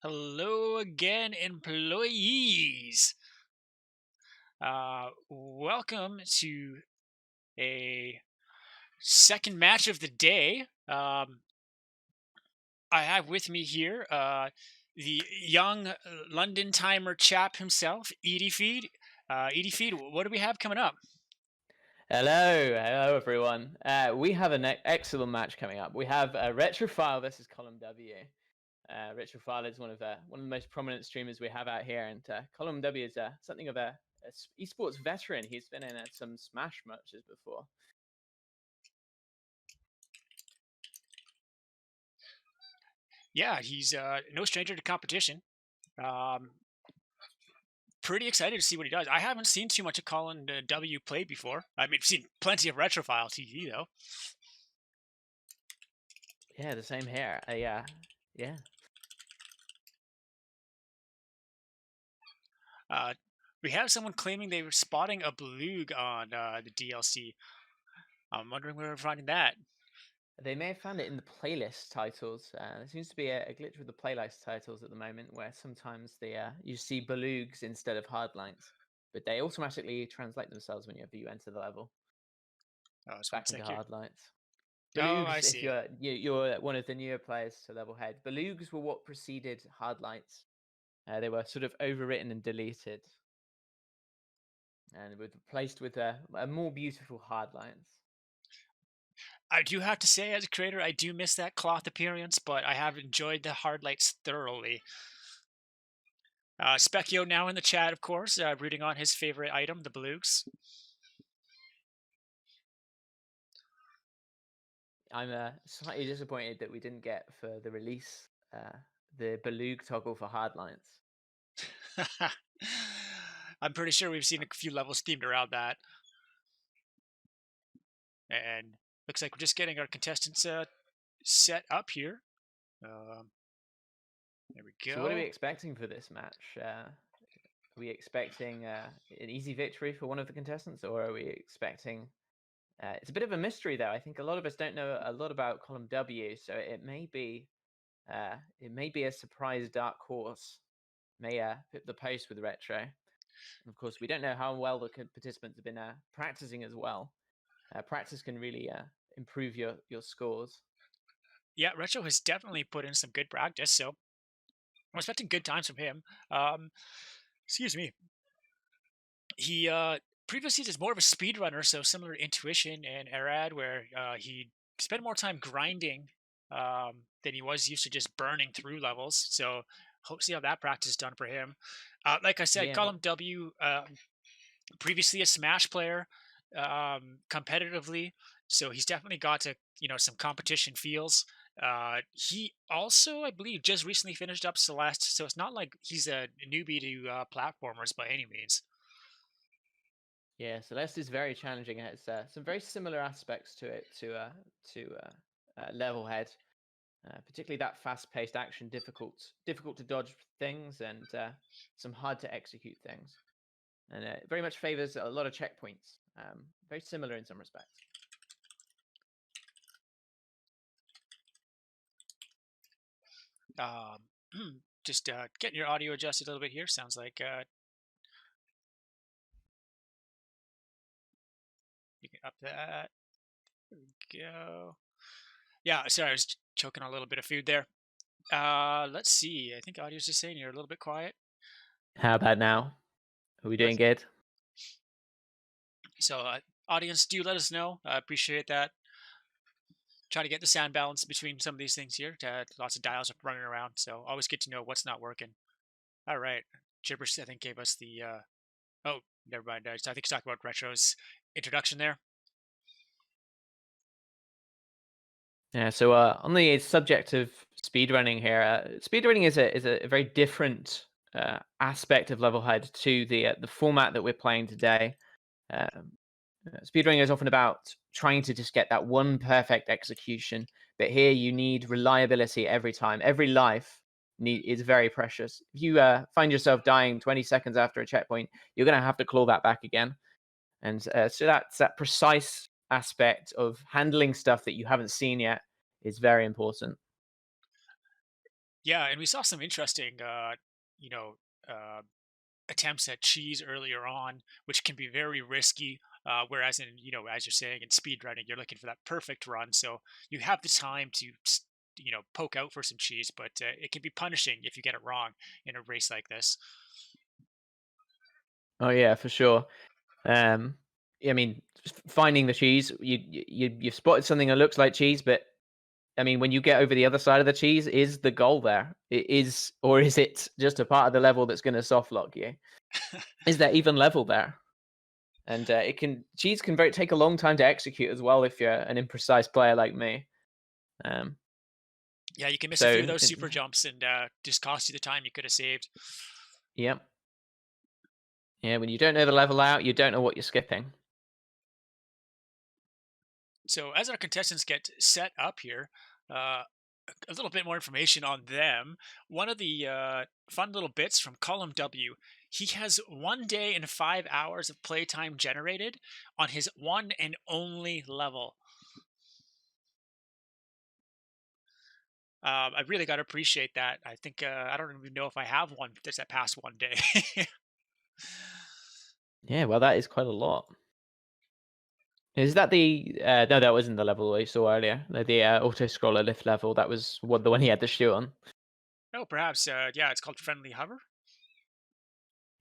Hello again, employees. Welcome to a second match of the day. I have with me here the young London timer chap himself, Edie Feed. Edie Feed, what do we have coming up? Hello everyone. We have an excellent match coming up. We have Retrophile versus ColumW. Retrophile is one of the most prominent streamers we have out here, and ColumW is something of a esports veteran. He's been in some Smash matches before. Yeah, he's no stranger to competition. Um, Pretty excited to see what he does. I haven't seen too much of Colin W play before. I mean, I've seen plenty of Retrophile TV though. Yeah, the same here. Yeah. Uh, we have someone claiming they were spotting a beluga on the DLC. I'm wondering where we're finding that. They may have found it in the playlist titles. There seems to be a glitch with the playlist titles at the moment, where sometimes you see belugs instead of hardlines, but they automatically translate themselves whenever you enter the level Oh, just one back into sec here. hardlines. Oh, I Belugs, if see. you're one of the newer players to LevelHead, belugs were what preceded hardlights. They were sort of overwritten and deleted, and were replaced with a more beautiful hardlines. I do have to say, as a creator, I do miss that cloth appearance, but I have enjoyed the hard lights thoroughly. Specchio now in the chat, of course, rooting on his favorite item, the belugs. I'm slightly disappointed that we didn't get for the release the Belug toggle for hardlines. I'm pretty sure we've seen a few levels themed around that. And looks like we're just getting our contestants set up here. There we So what are we go. expecting for this match? Are we expecting an easy victory for one of the contestants, or are we expecting? It's a bit of a mystery, though. I think a lot of us don't know a lot about ColumW, so it may be a surprise dark horse. May pip the post with Retro. And of course, we don't know how well the participants have been practicing as well. Practice can really improve your scores. Yeah, Retro has definitely put in some good practice, so I'm expecting good times from him. Um, Excuse me. He previously is more of a speedrunner, so similar to Intuition and Arad, where he spent more time grinding than he was used to just burning through levels. So hope see how that practice is done for him. Like I said, Yeah, Column W, previously a Smash player, competitively, so he's definitely got to some competition feels. He also, I believe, just recently finished up Celeste, so it's not like he's a newbie to platformers by any means. yeah. Celeste is very challenging. It has some very similar aspects to it to Levelhead. Particularly that fast-paced action, difficult to dodge things, and some hard to execute things. And it very much favors a lot of checkpoints. Very similar in some respects. Um, just getting your audio adjusted a little bit here. Sounds like you can up that. There we go. Yeah, sorry, I was choking on a little bit of food there. Let's see. I think audio's just saying you're a little bit quiet. How about now? Are we doing Let's. good? So, audience, do let us know. I appreciate that. Try to get the sound balance between some of these things here. Lots of dials running around, so always good to know what's not working. All right, Gibberish, I think, gave us the. Oh, never mind. I think he's talking about Retro's introduction there. Yeah. So on the subject of speedrunning here, speedrunning is a very different aspect of Levelhead to the format that we're playing today. Um, Speedrunning is often about trying to just get that one perfect execution, but here you need reliability every time. Every life is very precious. If you find yourself dying 20 seconds after a checkpoint, you're going to have to claw that back again. And so that's that precise aspect of handling stuff that you haven't seen yet is very important. Yeah, and we saw some interesting, you know, uh, attempts at cheese earlier on, which can be very risky. Whereas in, as you're saying in speedrunning, you're looking for that perfect run, so you have the time to, poke out for some cheese, but it can be punishing if you get it wrong in a race like this. Oh yeah, for sure. Um, I mean, just finding the cheese, you've spotted something that looks like cheese, but I mean, when you get over the other side of the cheese, is the goal there? It is, or is it just a part of the level that's going to soft lock you? Is there even level there? And cheese can take a long time to execute as well if you're an imprecise player like me. Um, Yeah, you can miss a few of so those super jumps and just cost you the time you could have saved. yep, yeah. When you don't know the level out, you don't know what you're skipping. So as our contestants get set up here, uh, a little bit more information on them. One of the fun little bits from ColumW, he has 1 day and 5 hours of playtime generated on his one and only level. I really got to appreciate that. I think I don't even know if I have one that's that past 1 day. Yeah, well, that is quite a lot. Is that the no? That wasn't the level we saw earlier. The auto scroller lift level. That was the one he had to shoot on. Oh, perhaps. Yeah, it's called Friendly Hover.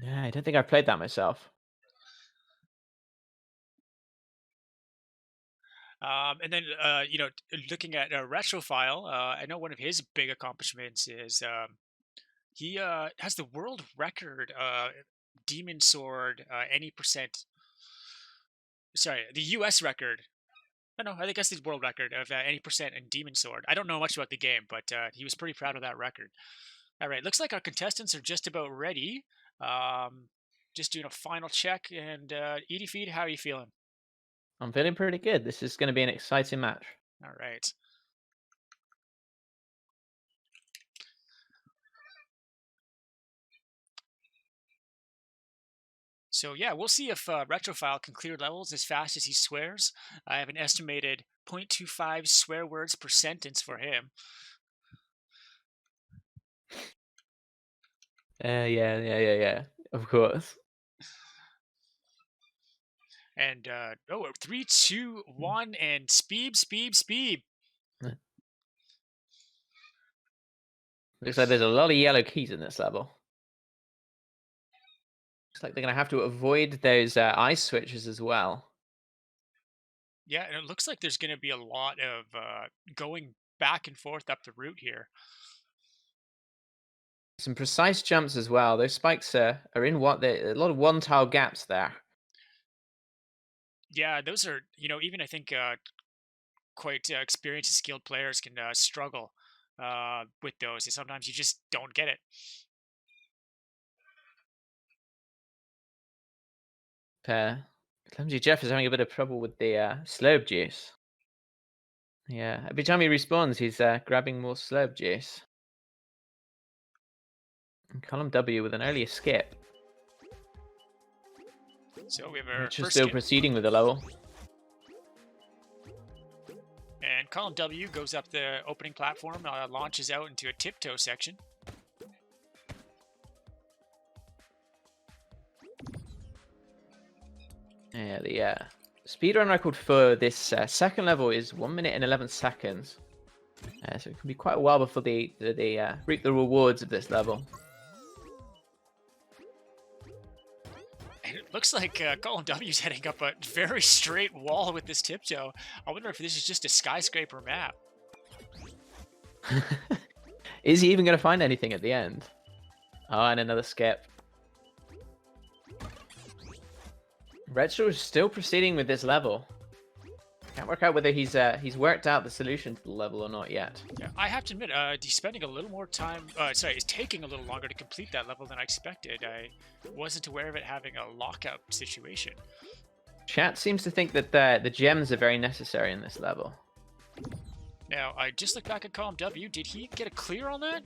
Yeah, I don't think I've played that myself. And then, looking at Retrophile, I know one of his big accomplishments is he has the world record demon sword any percent. Sorry, the U.S. record. No, I think that's the world record of any percent in demon sword. I don't know much about the game, but he was pretty proud of that record. All right, looks like our contestants are just about ready. Um, just doing a final check. And Edie Feed, how are you feeling? I'm feeling pretty good. This is going to be an exciting match. All right. So yeah, we'll see if Retrophile can clear levels as fast as he swears. I have an estimated 0.25 swear words per sentence for him. Yeah. Of course. And 3, 2, 1, and speed. Uh, Looks like there's a lot of yellow keys in this level. Looks like they're going to have to avoid those ice switches as well. Yeah, and it looks like there's going to be a lot of going back and forth up the route here. Some precise jumps as well. Those spikes are in a lot of one tile gaps there. Yeah, those are, even I think quite experienced and skilled players can struggle with those. And sometimes you just don't get it. Clumsy Jeff is having a bit of trouble with the slurp juice. Yeah, every time he respawns, he's grabbing more slurp juice. And ColumW with an earlier skip. So we have our Which is first still skip. proceeding with the level. And column W goes up the opening platform, launches out into a tiptoe section. Yeah, the speedrun record for this second level is 1 minute and 11 seconds. So it can be quite a while before they reap the rewards of this level. And it looks like column W is heading up a very straight wall with this tiptoe. I wonder if this is just a skyscraper map. Is he even going to find anything at the end? Oh, and another skip. Retro is still proceeding with this level. Can't work out whether he's worked out the solution to the level or not yet. Yeah, I have to admit, he's spending a little more time. It's taking a little longer to complete that level than I expected. I wasn't aware of it having a lockout situation. Chat seems to think that the gems are very necessary in this level. Now, I just looked back at column W. Did he get a clear on that?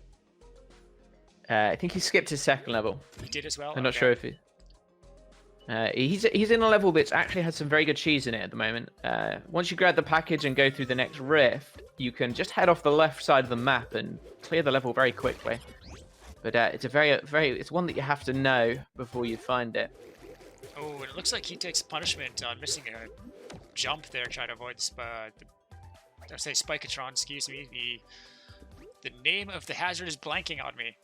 I think he skipped his second level. He did as well. I'm not sure if he. He's in a level that's actually has some very good cheese in it at the moment. Once you grab the package and go through the next rift, you can just head off the left side of the map and clear the level very quickly. But it's it's one that you have to know before you find it. Oh, and it looks like he takes punishment on missing a jump there, trying to avoid I say Spikatron, excuse me. The name of the hazard is blanking on me.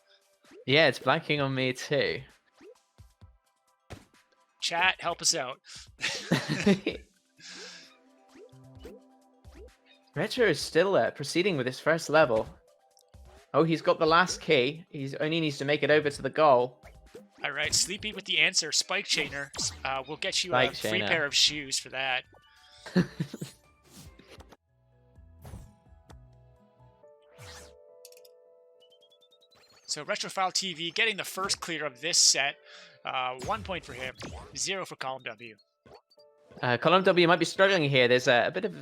Yeah, it's blanking on me too. Chat, help us out. Retro is still proceeding with his first level. Oh, he's got the last key. He only needs to make it over to the goal. All right, Sleepy with the answer. Spike Chainer. We'll get you Spike a free Chainer. pair of shoes for that. So RetrophileTV getting the first clear of this set. 1 point for him, 0 for ColumW. ColumW might be struggling here. There's a bit of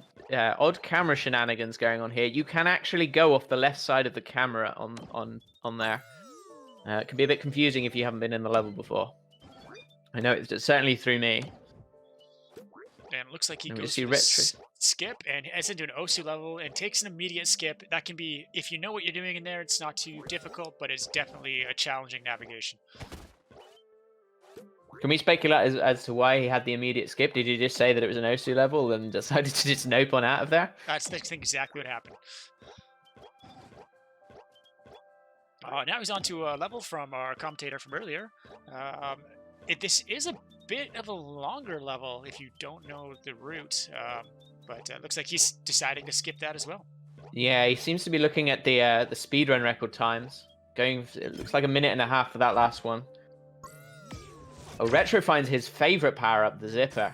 odd camera shenanigans going on here. You can actually go off the left side of the camera on there. It can be a bit confusing if you haven't been in the level before. I know it certainly threw me. And it looks like he And we goes see for Retro. skip and heads into an Osu level and takes an immediate skip. That can be, if you know what you're doing in there, it's not too difficult, but it's definitely a challenging navigation. Can we speculate as to why he had the immediate skip? Did he just say that it was an Osu level and decided to just nope on out of there? That's I think exactly what happened. Now he's on to a level from our commentator from earlier. This is a bit of a longer level if you don't know the route, but it looks like he's deciding to skip that as well. Yeah, he seems to be looking at the speedrun record times. It looks like 1.5 minutes for that last one. Oh, Retro finds his favorite power-up, the zipper.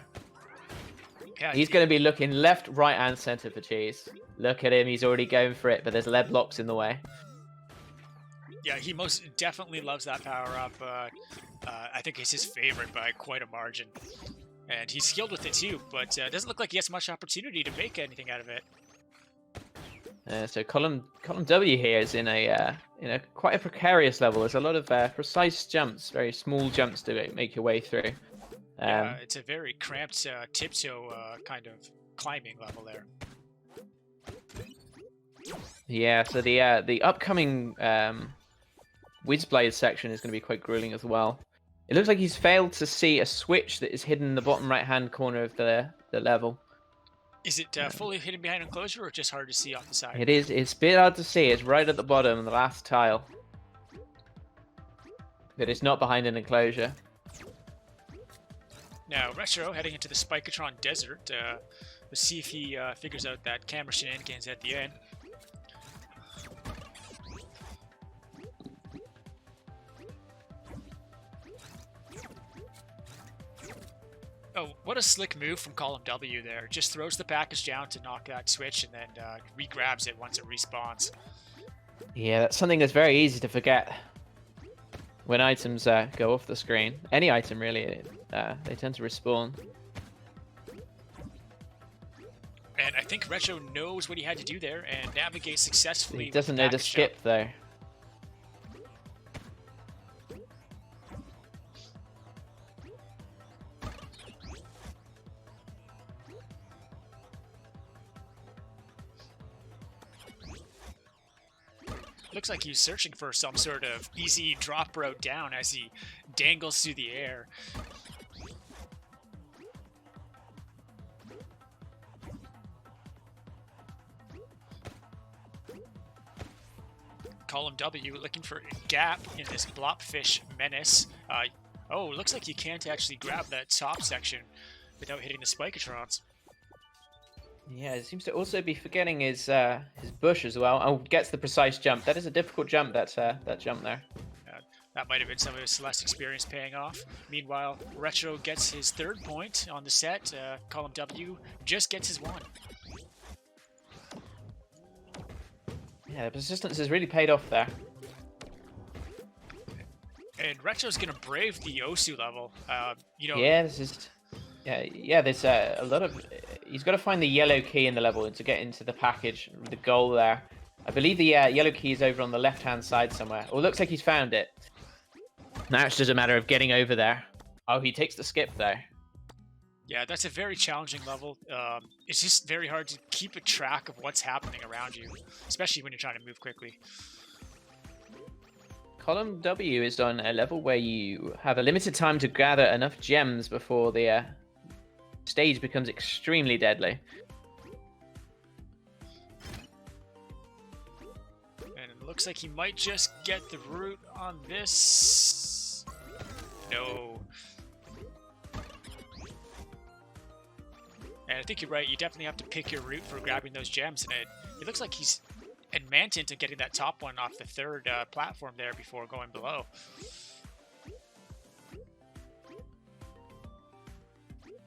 Yeah, He's going to be looking left, right, and center for cheese. Look at him, he's already going for it, but there's lead blocks in the way. Yeah, he most definitely loves that power-up. I think it's his favorite by quite a margin. And he's skilled with it too, but it doesn't look like he has much opportunity to make anything out of it. So ColumW here is in a quite a precarious level. There's a lot of precise jumps, very small jumps to make your way through. Yeah, it's a very cramped tiptoe kind of climbing level there. Yeah, so the upcoming Whizblade section is going to be quite grueling as well. It looks like he's failed to see a switch that is hidden in the bottom right-hand corner of the level. Is it fully hidden behind enclosure or just hard to see off the side? It is. It's a bit hard to see. It's right at the bottom, the last tile. But it's not behind an enclosure. Now, Retro heading into the Spikatron Desert. Let's see if he figures out that camera shenanigans at the end. Oh, what a slick move from ColumW there. Just throws the package down to knock that switch and then re-grabs it once it respawns. Yeah, that's something that's very easy to forget when items go off the screen. Any item, really, they tend to respawn. And I think Retro knows what he had to do there and navigates successfully. He doesn't know to skip, though. Looks like he's searching for some sort of easy drop route down as he dangles through the air. ColumW looking for a gap in this blobfish menace. Oh, looks like you can't actually grab that top section without hitting the Spikatrons. Yeah, it seems to also be forgetting his bush as well. Oh, gets the precise jump. That is a difficult jump, that jump there. That might have been some of his Celeste experience paying off. Meanwhile, Retro gets his 3rd point on the set. ColumW just gets his 1. Yeah, the persistence has really paid off there. And Retro's gonna brave the Osu level. You know. Yeah, this is. Yeah. There's a lot of. He's got to find the yellow key in the level to get into the package. The goal there. I believe the yellow key is over on the left-hand side somewhere. Well, it looks like he's found it. Now it's just a matter of getting over there. Oh, he takes the skip there. Yeah, that's a very challenging level. It's just very hard to keep a track of what's happening around you, especially when you're trying to move quickly. ColumW is on a level where you have a limited time to gather enough gems before the stage becomes extremely deadly. And it looks like he might just get the route on this. No. And I think you're right. You definitely have to pick your route for grabbing those gems. And it looks like he's adamant to getting that top one off the third platform there before going below.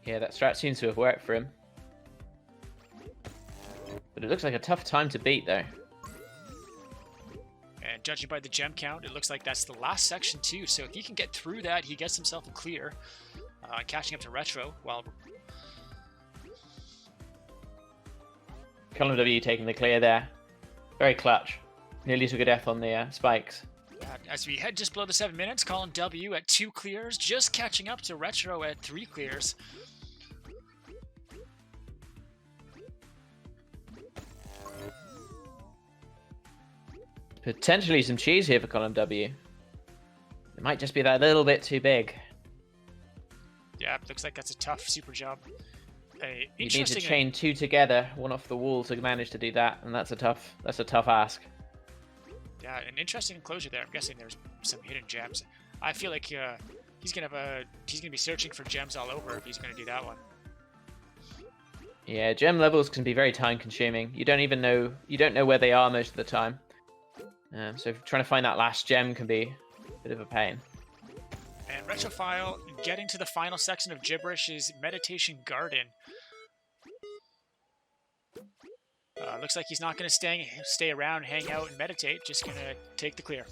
Yeah, that strat seems to have worked for him. But it looks like a tough time to beat, though. And judging by the gem count, it looks like that's the last section, too. So if he can get through that, he gets himself a clear. Catching up to Retro while... ColumW taking the clear there. Very clutch. Nearly took a death on the spikes. As we head just below the 7 minutes, ColumW at 2 clears, just catching up to Retro at 3 clears. Potentially some cheese here for ColumW. It might just be that little bit too big. Yeah, looks like that's a tough super jump. You need to chain 2 together, one off the wall to manage to do that, and that's a tough ask. Yeah, an interesting enclosure there. I'm guessing there's some hidden gems. I feel like he's gonna be searching for gems all over if he's gonna do that one. Yeah, gem levels can be very time consuming. You don't know where they are most of the time. So trying to find that last gem can be a bit of a pain. And Retrophile getting to the final section of Gibberish's Meditation Garden. Looks like he's not going to stay around, hang out, and meditate. Just going to take the clear.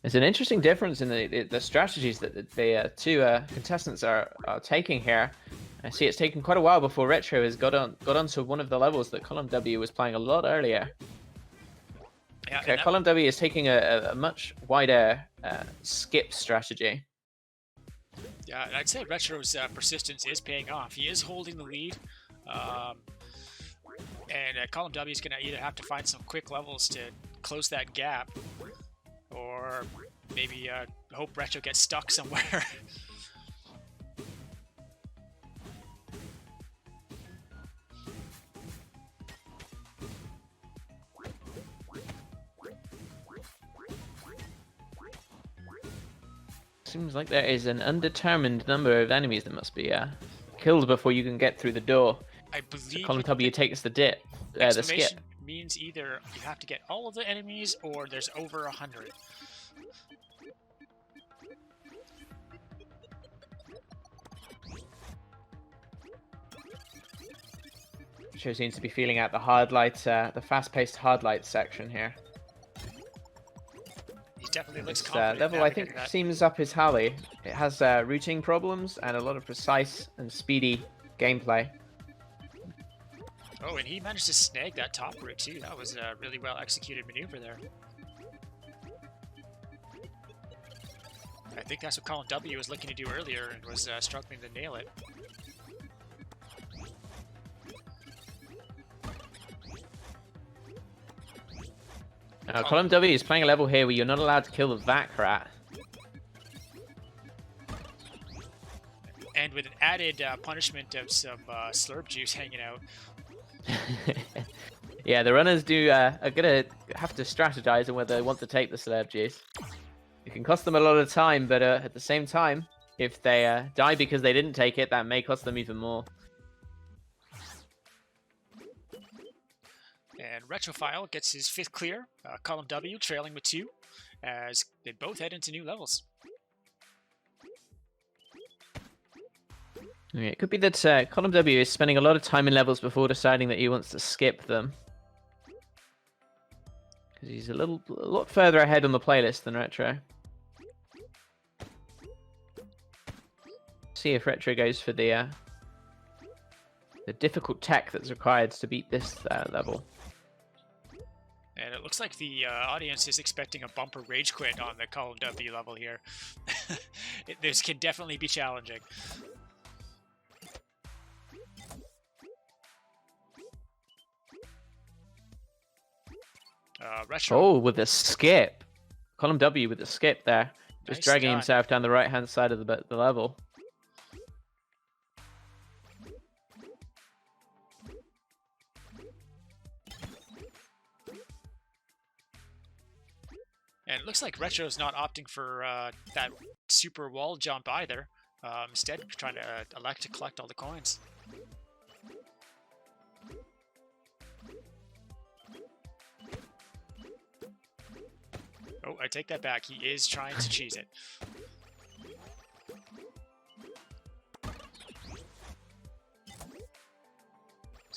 There's an interesting difference in the strategies that the two contestants are taking here. I see it's taken quite a while before Retro has got onto one of the levels that ColumW was playing a lot earlier. Yeah, okay, ColumW is taking a much wider skip strategy. Yeah, I'd say Retro's persistence is paying off. He is holding the lead. And ColumW is going to either have to find some quick levels to close that gap, or maybe hope Retro gets stuck somewhere. Seems like there is an undetermined number of enemies that must be killed before you can get through the door. I believe so ColumW takes the skip. Means either you have to get all of the enemies or there's over 100. Sure seems to be feeling out the hard light, the fast-paced hard light section here. He definitely looks confident. Level, I think, seems up his alley. It has routing problems and a lot of precise and speedy gameplay. Oh, and he managed to snag that top route too. That was a really well executed maneuver there. I think that's what ColumW was looking to do earlier and was struggling to nail it. ColumW is playing a level here where you're not allowed to kill the vac rat. And with an added punishment of some slurp juice hanging out. Yeah, the runners are gonna have to strategize on whether they want to take the slurp juice. It can cost them a lot of time, but at the same time, if they die because they didn't take it, that may cost them even more. And Retrophile gets his 5th clear. ColumW trailing with 2 as they both head into new levels. Yeah, it could be that ColumW is spending a lot of time in levels before deciding that he wants to skip them. Because he's a lot further ahead on the playlist than Retro. see if Retro goes for the difficult tech that's required to beat this level. And it looks like the audience is expecting a bumper rage quit on the ColumW level here. This can definitely be challenging. Retro. Oh, with the skip. ColumW with the skip there. Just Nicely dragging done. himself down the right-hand side of the level. And it looks like Retro's not opting for that super wall jump either. Instead, trying to elect to collect all the coins. Oh, I take that back. He is trying to cheese it.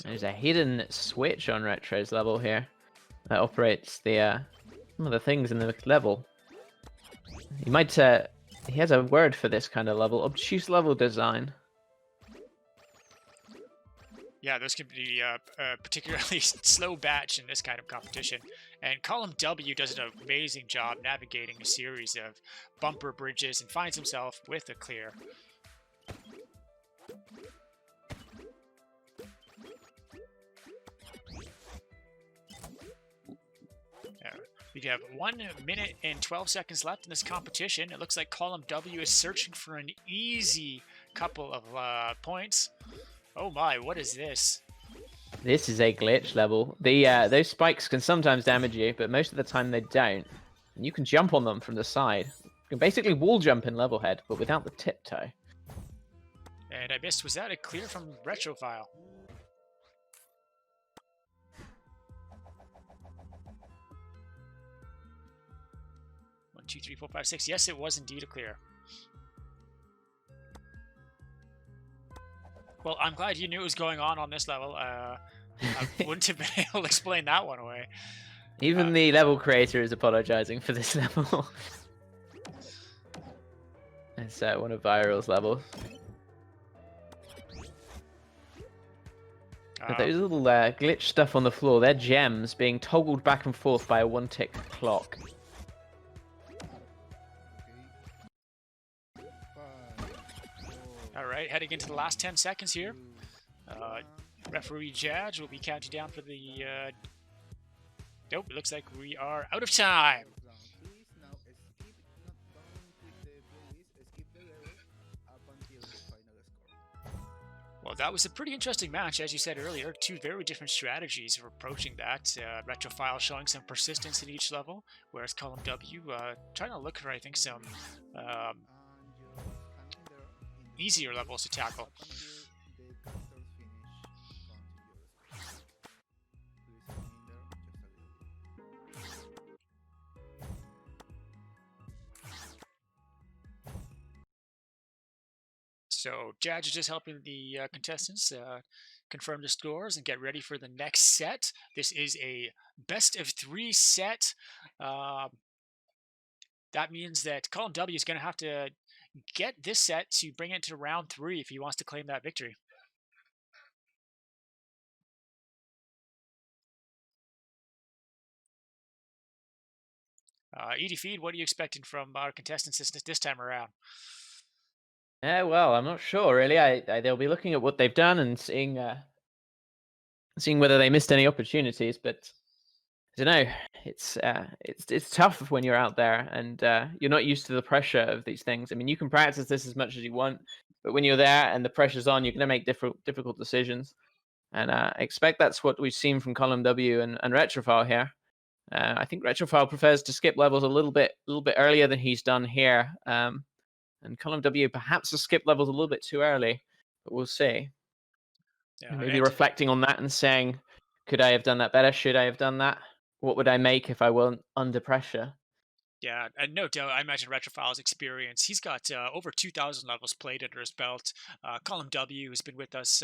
There's a hidden switch on Retro's level here that operates the some of the things in the level. He might he has a word for this kind of level: obtuse level design. Yeah, those can be a particularly slow batch in this kind of competition. And ColumW does an amazing job navigating a series of bumper bridges and finds himself with a clear. We have 1 minute and 12 seconds left in this competition. It looks like ColumW is searching for an easy couple of points. Oh my, what is this? This is a glitch level. Those spikes can sometimes damage you, but most of the time they don't. And you can jump on them from the side. You can basically wall jump in LevelHead, but without the tiptoe. And I missed, was that a clear from Retrophile? One, two, three, four, five, six. Yes, it was indeed a clear. Well, I'm glad you knew what was going on this level. I wouldn't have been able to explain that one away. Even the level creator is apologizing for this level. It's one of Viral's levels. But those little glitch stuff on the floor, they're gems being toggled back and forth by a one-tick clock. All right, heading into the last 10 seconds here. Referee Judge will be counting down for the... Nope, it looks like we are out of time. Well, that was a pretty interesting match, as you said earlier. Two very different strategies for approaching that. Retrophile showing some persistence in each level, whereas ColumW trying to look for, I think, some easier levels to tackle. So Judge is just helping the contestants confirm the scores and get ready for the next set. This is a best of 3 set. That means that ColumW is going to have to get this set to bring it to round 3 if he wants to claim that victory. Edie Feed, what are you expecting from our contestants this time around? Well, I'm not sure really. They'll be looking at what they've done and seeing whether they missed any opportunities. But I don't know. It's tough when you're out there and you're not used to the pressure of these things. I mean, you can practice this as much as you want, but when you're there and the pressure's on, you're going to make difficult decisions. And I expect that's what we've seen from ColumW and Retrophile here. I think Retrophile prefers to skip levels a little bit earlier than he's done here. And ColumW perhaps has skipped levels a little bit too early, but we'll see. Yeah, Maybe reflecting on that and saying, could I have done that better? Should I have done that? What would I make if I weren't under pressure? Yeah, and no doubt, I imagine Retrophile's experience. He's got over 2,000 levels played under his belt. ColumW has been with us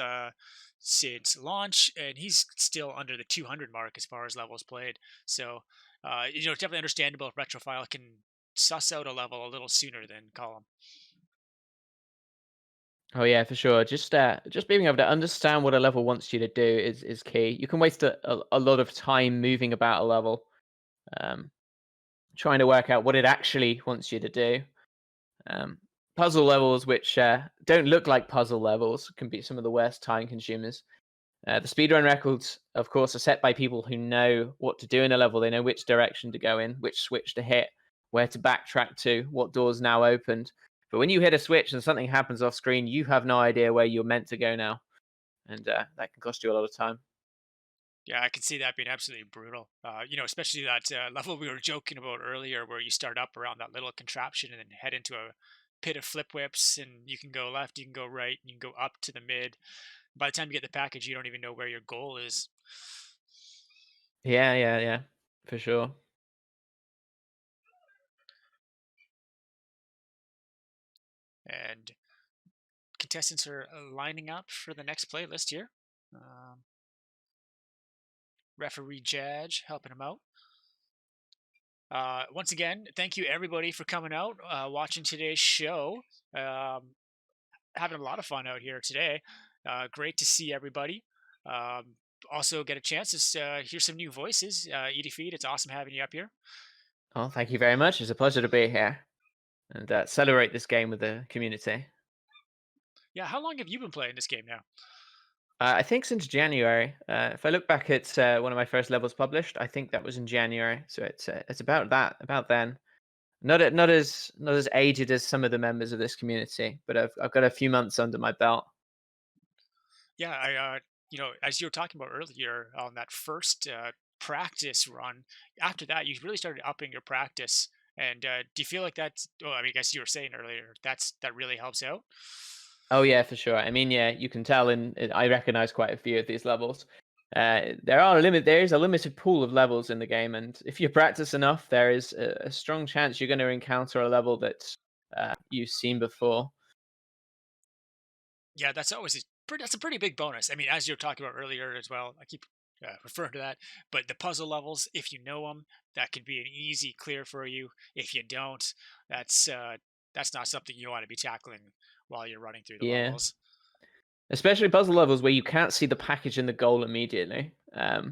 since launch, and he's still under the 200 mark as far as levels played. So, it's definitely understandable if Retrophile can suss out a level a little sooner than Column. Oh yeah, for sure. Just being able to understand what a level wants you to do is key. You can waste a lot of time moving about a level, um, trying to work out what it actually wants you to do. Um, Puzzle levels, which don't look like puzzle levels, can be some of the worst time consumers. The speedrun records, of course, are set by people who know what to do in a level. They know which direction to go in, which switch to hit, where to backtrack to, what doors now opened. But when you hit a switch and something happens off screen, you have no idea where you're meant to go now, and that can cost you a lot of time. Yeah, I can see that being absolutely brutal. Especially that level we were joking about earlier, where you start up around that little contraption and then head into a pit of flip whips, and you can go left, you can go right, you can go up to the mid. By the time you get the package, you don't even know where your goal is. Yeah, yeah, yeah, for sure. And contestants are lining up for the next playlist here. Um, Referee Judge helping them out. Once again, thank you everybody for coming out, watching today's show. Um, Having a lot of fun out here today. Great to see everybody. Um, Also, get a chance to hear some new voices. Edie Feed, it's awesome having you up here. Oh, thank you very much. It's a pleasure to be here and celebrate this game with the community. Yeah, how long have you been playing this game now? I think since January. If I look back at one of my first levels published, I think that was in January. So it's about then. Not as aged as some of the members of this community, but I've got a few months under my belt. Yeah, as you were talking about earlier on that first practice run, after that, you really started upping your practice. And do you feel like that's? Oh, I mean, I guess you were saying earlier that really helps out. Oh yeah, for sure. I mean, yeah, you can tell, I recognize quite a few of these levels. There is a limited pool of levels in the game, and if you practice enough, there is a strong chance you're going to encounter a level that you've seen before. Yeah, that's a pretty big bonus. I mean, as you were talking about earlier as well, I keep referring to that, but the puzzle levels, if you know them, that could be an easy clear for you. If you don't, that's uh, that's not something you want to be tackling while you're running through the Yeah, levels. especially puzzle levels where you can't see the package and the goal immediately,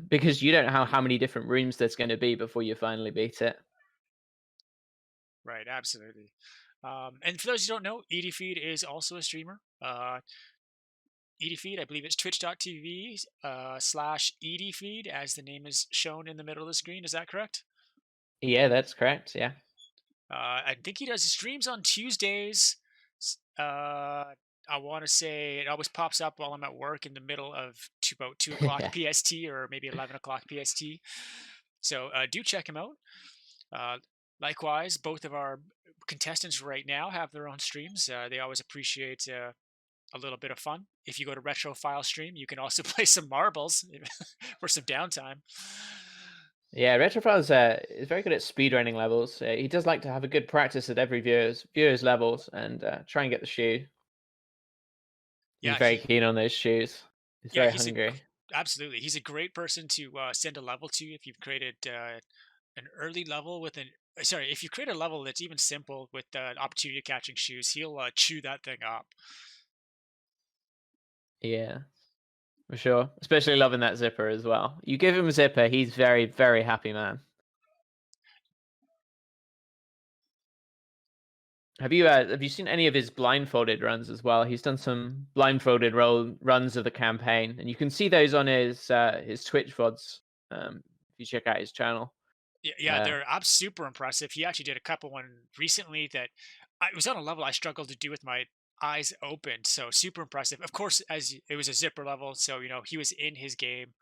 because you don't know how many different rooms there's going to be before you finally beat it. Right, absolutely. And for those who don't know, EDFeed is also a streamer. EDFeed, I believe it's twitch.tv slash EDFeed, as the name is shown in the middle of the screen. Is that correct? Yeah, that's correct. Yeah. I think he does streams on Tuesdays. I want to say it always pops up while I'm at work in the middle of about 2 o'clock Yeah. PST or maybe 11 o'clock PST. So do check him out. Uh, Likewise, both of our contestants right now have their own streams. They always appreciate a little bit of fun. If you go to Retrophile stream, you can also play some marbles for some downtime. Yeah, Retrophile is very good at speedrunning levels. He does like to have a good practice at every viewer's levels and try and get the shoe. He's Yeah, very keen on those shoes. He's yeah, very hungry. absolutely. He's a great person to send a level to if you've created an early level with an. Sorry, if you create a level that's even simple with an opportunity of catching shoes, he'll chew that thing up. Yeah, for sure. Especially loving that zipper as well. You give him a zipper, he's very, very happy man. Have you seen any of his blindfolded runs as well? He's done some blindfolded runs of the campaign, and you can see those on his Twitch VODs. If you check out his channel. Yeah, Uh, I'm super impressive. He actually did a couple one recently that I was on a level I struggled to do with my eyes open. So super impressive. Of course, as it was a zipper level, so he was in his game.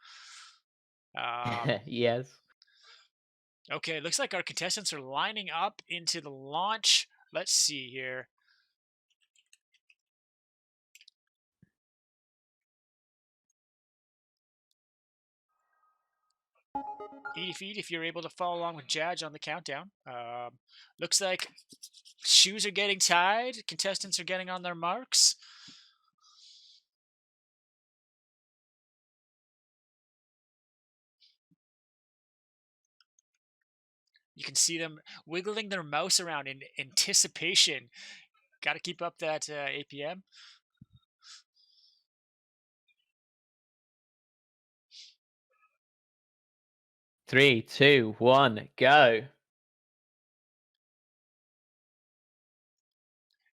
Um, yes. okay, looks like our contestants are lining up into the launch. Let's see here. Feed if you're able to follow along with Jadge on the countdown. Looks like shoes are getting tied. Contestants are getting on their marks. You can see them wiggling their mouse around in anticipation. Got to keep up that APM. 3, 2, 1, go.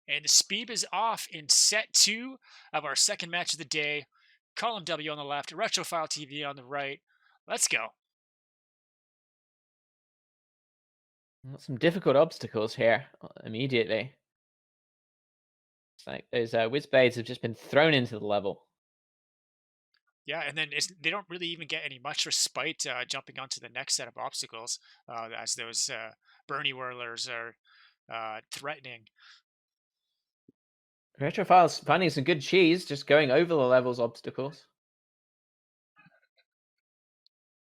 And the speed is off in set 2 of our second match of the day. ColumW on the left, RetrophileTV on the right. Let's go. Got some difficult obstacles here immediately. It's like those whiz blades have just been thrown into the level. Yeah, and then they don't really even get any much respite jumping onto the next set of obstacles as those Bernie whirlers are threatening. Retrophile's finding some good cheese, just going over the level's obstacles.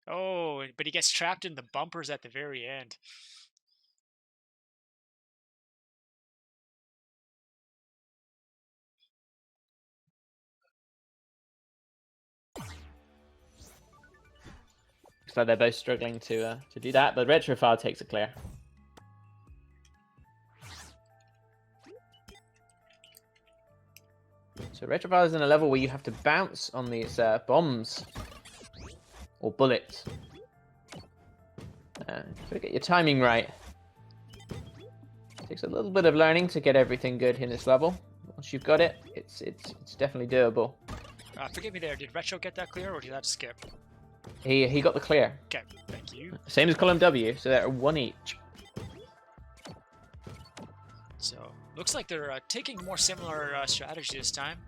Oh, but he gets trapped in the bumpers at the very end. Looks like they're both struggling to do that, but Retrophile takes it clear. So Retrophile is in a level where you have to bounce on these bombs or bullets. So get your timing right. Takes a little bit of learning to get everything good in this level. Once you've got it, it's definitely doable. Forgive me there. Did Retro get that clear, or did that skip? He got the clear. Okay, thank you. Same as ColumW, so they're 1 each. So looks like they're taking a more similar strategy this time.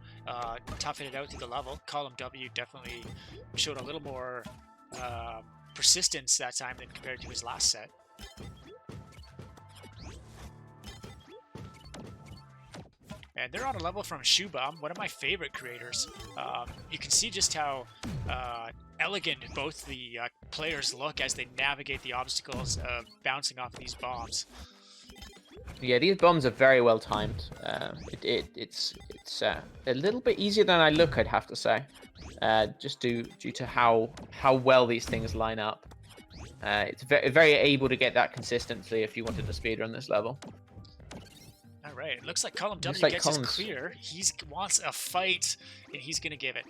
Toughing it out through the level. ColumW definitely showed a little more persistence that time than compared to his last set. And they're on a level from Shoebum, one of my favorite creators. You can see just how elegant both the players look as they navigate the obstacles of bouncing off these bombs. Yeah, these bombs are very well timed. It's a little bit easier than I look, I'd have to say, just due to how well these things line up. It's very able to get that consistency if you wanted to speedrun this level. All right, looks like ColumW gets his clear. He wants a fight, and he's gonna give it.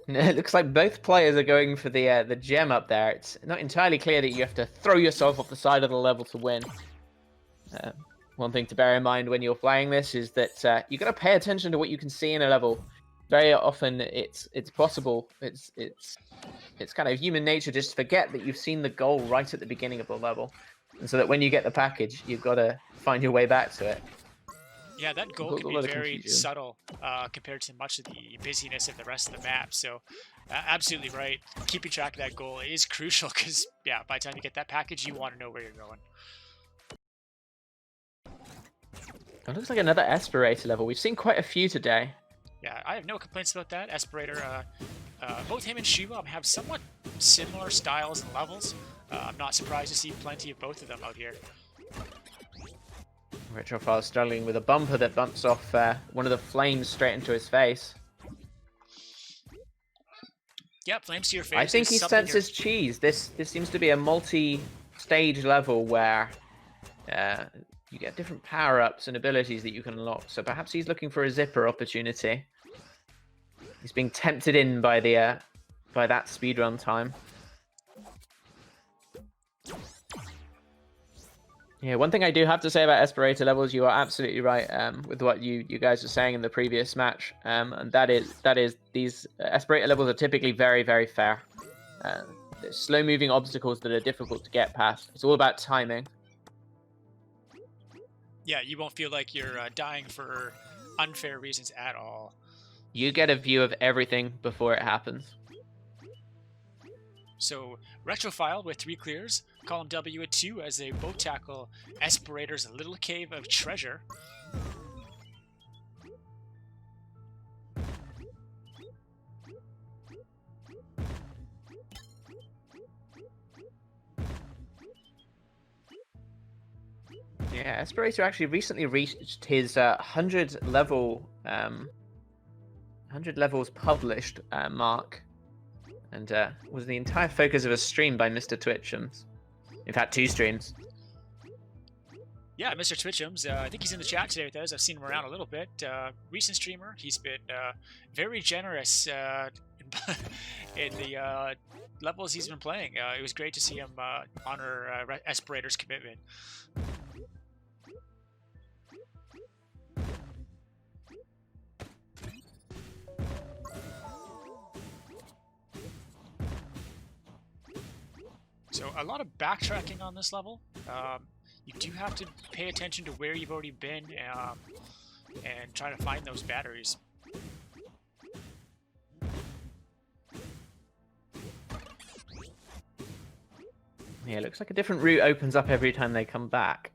It looks like both players are going for the gem up there. It's not entirely clear that you have to throw yourself off the side of the level to win. One thing to bear in mind when you're playing this is that you got to pay attention to what you can see in a level. Very often, it's possible. It's kind of human nature just to forget that you've seen the goal right at the beginning of the level, and so that when you get the package, you've got to find your way back to it. Yeah, that goal can be very subtle compared to much of the busyness of the rest of the map. So, absolutely right. Keeping track of that goal is crucial because, yeah, by the time you get that package, you want to know where you're going. It looks like another Aspirator level. We've seen quite a few today. Yeah, I have no complaints about that. Aspirator, both him and Shoebum have somewhat similar styles and levels. I'm not surprised to see plenty of both of them out here. Retrophile struggling with a bumper that bumps off one of the flames straight into his face. Yeah, flames to your face. I think he senses cheese. This seems to be a multi-stage level where you get different power-ups and abilities that you can unlock. So perhaps he's looking for a zipper opportunity. He's being tempted in by the by that speedrun time. Yeah, one thing I do have to say about Aspirator levels, you are absolutely right with what you guys were saying in the previous match, and that is these Aspirator levels are typically very, very fair. There's slow-moving obstacles that are difficult to get past. It's all about timing. Yeah, you won't feel like you're dying for unfair reasons at all. You get a view of everything before it happens. So, Retrophile with 3 clears, ColumW at 2 as they both tackle Aspirator's Little Cave of Treasure. Yeah, Aspirator actually recently reached his 100 level, 100 levels published mark. And was the entire focus of a stream by Mr. Twitchums. In fact, 2 streams. Yeah, Mr. Twitchums, I think he's in the chat today with us. I've seen him around a little bit. Recent streamer. He's been very generous in in the levels he's been playing. It was great to see him honor Esperator's commitment. So a lot of backtracking on this level. You do have to pay attention to where you've already been and try to find those batteries. Yeah, it looks like a different route opens up every time they come back.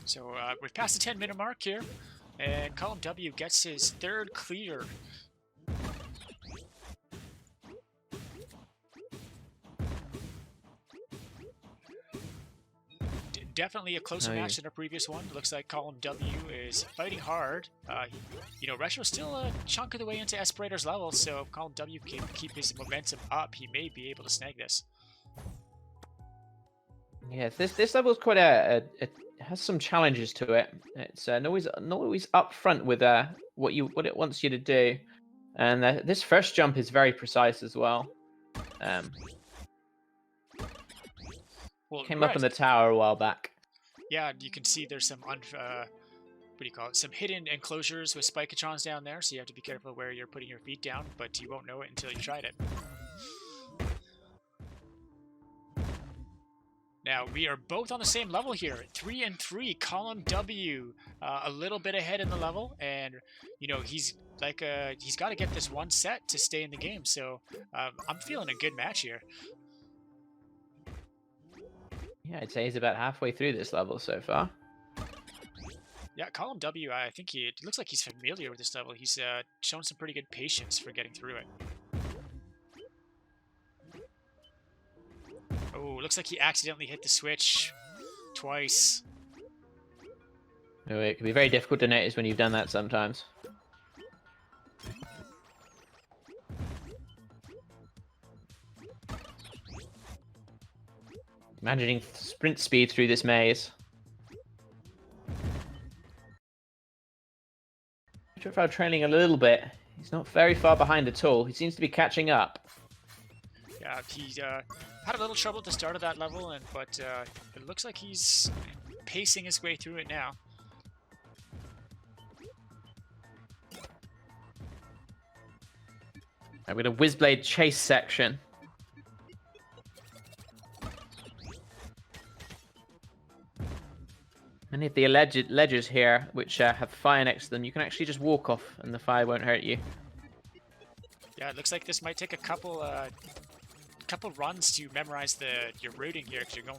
So we've passed the 10-minute mark here, and ColumW gets his third clear. Definitely a closer match than our previous one. Looks like ColumW is fighting hard. You know, Retro's still a chunk of the way into Esperator's level, so if ColumW can keep his momentum up, he may be able to snag this. Yes, this level is quite it has some challenges to it. It's not always up front with what it wants you to do, and this first jump is very precise as well. Well, Came up in the tower a while back. Yeah, you can see there's some what do you call it? Some hidden enclosures with spikeatrons down there, so you have to be careful where you're putting your feet down, but you won't know it until you tried it. Now, we are both on the same level here, 3 and 3. ColumW a little bit ahead in the level, and you know he's got to get this one set to stay in the game. So I'm feeling a good match here. Yeah, I'd say he's about halfway through this level so far. Yeah, ColumW, I think it looks like he's familiar with this level. He's shown some pretty good patience for getting through it. Oh, looks like he accidentally hit the switch twice. Oh, it can be very difficult to notice when you've done that sometimes. Imagining sprint speed through this maze. Retrophile trailing a little bit. He's not very far behind at all. He seems to be catching up. Yeah, he had a little trouble at the start of that level, but it looks like he's pacing his way through it now. Right, with a Whizblade chase section. Many of the alleged ledges here, which have fire next to them, you can actually just walk off and the fire won't hurt you. Yeah, it looks like this might take a couple runs to memorize your routing here, because you're going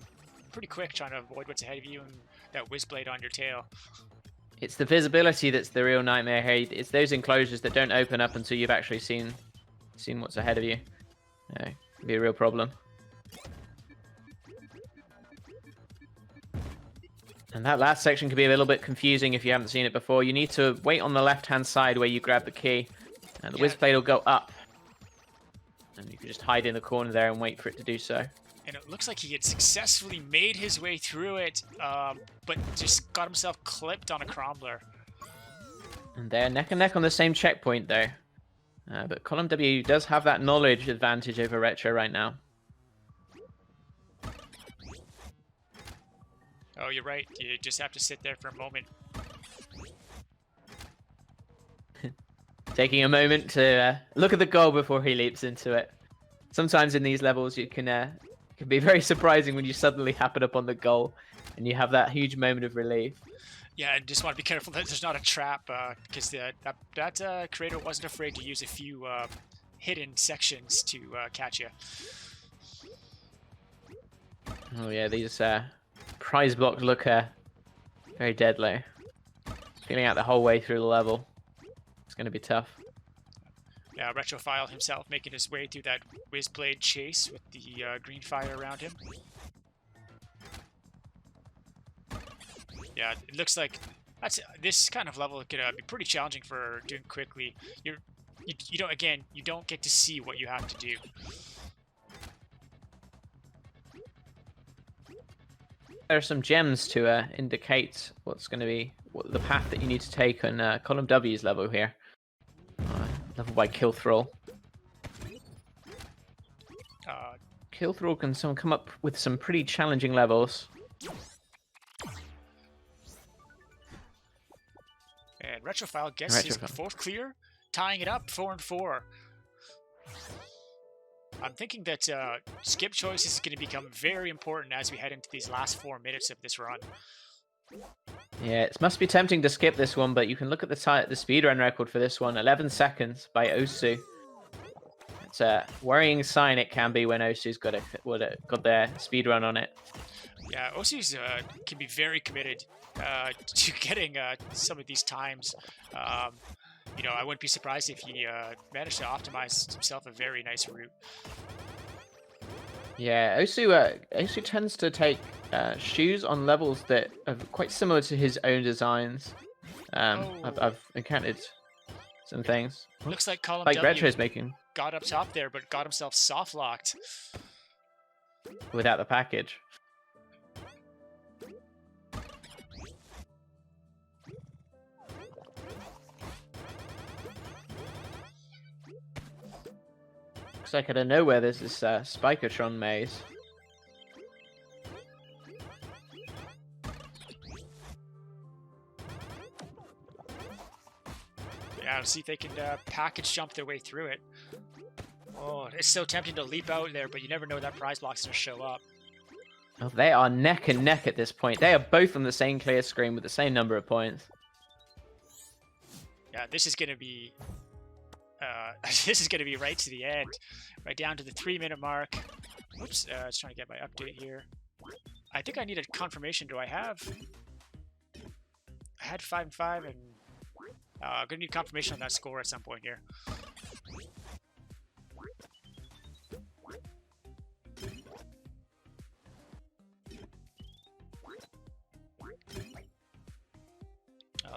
pretty quick trying to avoid what's ahead of you and that Whizblade on your tail. It's the visibility that's the real nightmare here. It's those enclosures that don't open up until you've actually seen what's ahead of you. Yeah, it could be a real problem. And that last section can be a little bit confusing if you haven't seen it before. You need to wait on the left-hand side where you grab the key, and the Whizblade will go up. And you can just hide in the corner there and wait for it to do so. And it looks like he had successfully made his way through it, but just got himself clipped on a Crumbler. And they're neck and neck on the same checkpoint, though. But ColumW does have that knowledge advantage over Retro right now. Oh, you're right. You just have to sit there for a moment. Taking a moment to look at the goal before he leaps into it. Sometimes in these levels, it can be very surprising when you suddenly happen up on the goal and you have that huge moment of relief. Yeah, and just want to be careful that there's not a trap, because that creator wasn't afraid to use a few hidden sections to catch you. Oh yeah, these prize blocks look very deadly. Feeling out the whole way through the level. It's going to be tough. Yeah, Retrophile himself making his way through that Whizblade chase with the green fire around him. Yeah, it looks like this kind of level could be pretty challenging for doing quickly. You don't get to see what you have to do. there are some gems to indicate what's going to be the path that you need to take on ColumW's level here. Level by Killthrall. Killthrall can come up with some pretty challenging levels. And Retrophile gets his fourth clear, tying it up 4-4. I'm thinking that skip choice is going to become very important as we head into these last 4 minutes of this run. Yeah, it must be tempting to skip this one, but you can look at the speedrun record for this one, 11 seconds by Osu. It's a worrying sign it can be when Osu's got their speedrun on it. Yeah, Osu's can be very committed to getting some of these times. You know, I wouldn't be surprised if he managed to optimize himself a very nice route. Yeah, Osu tends to take shoes on levels that are quite similar to his own designs. I've encountered some things. Looks like ColumW like Retro's making got up top there, but got himself soft locked without the package. Looks like out of nowhere there's this Spikotron maze. Yeah, let's see if they can package jump their way through it. Oh, it's so tempting to leap out there, but you never know that prize block's going to show up. Oh, they are neck and neck at this point. They are both on the same clear screen with the same number of points. Yeah, this is going to be this is going to be right to the end, right down to the 3-minute mark. Oops, I was trying to get my update here. I think I need a confirmation. Do I have? I had 5-5, and I'm going to need confirmation on that score at some point here.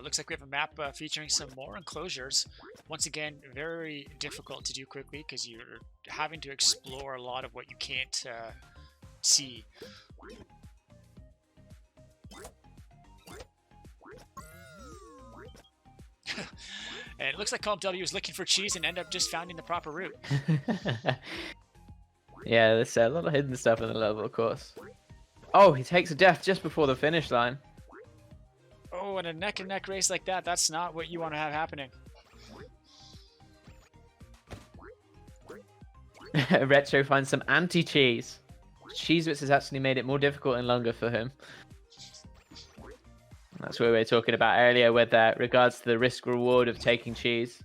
Looks like we have a map featuring some more enclosures. Once again, very difficult to do quickly because you're having to explore a lot of what you can't see. And it looks like ColumW is looking for cheese and end up just finding the proper route. Yeah, there's a lot of hidden stuff in the level, of course. Oh, he takes a death just before the finish line. Oh, in a neck-and-neck race like that, that's not what you want to have happening. Retro finds some anti-cheese. Cheese bits has actually made it more difficult and longer for him. That's what we were talking about earlier with regards to the risk-reward of taking cheese.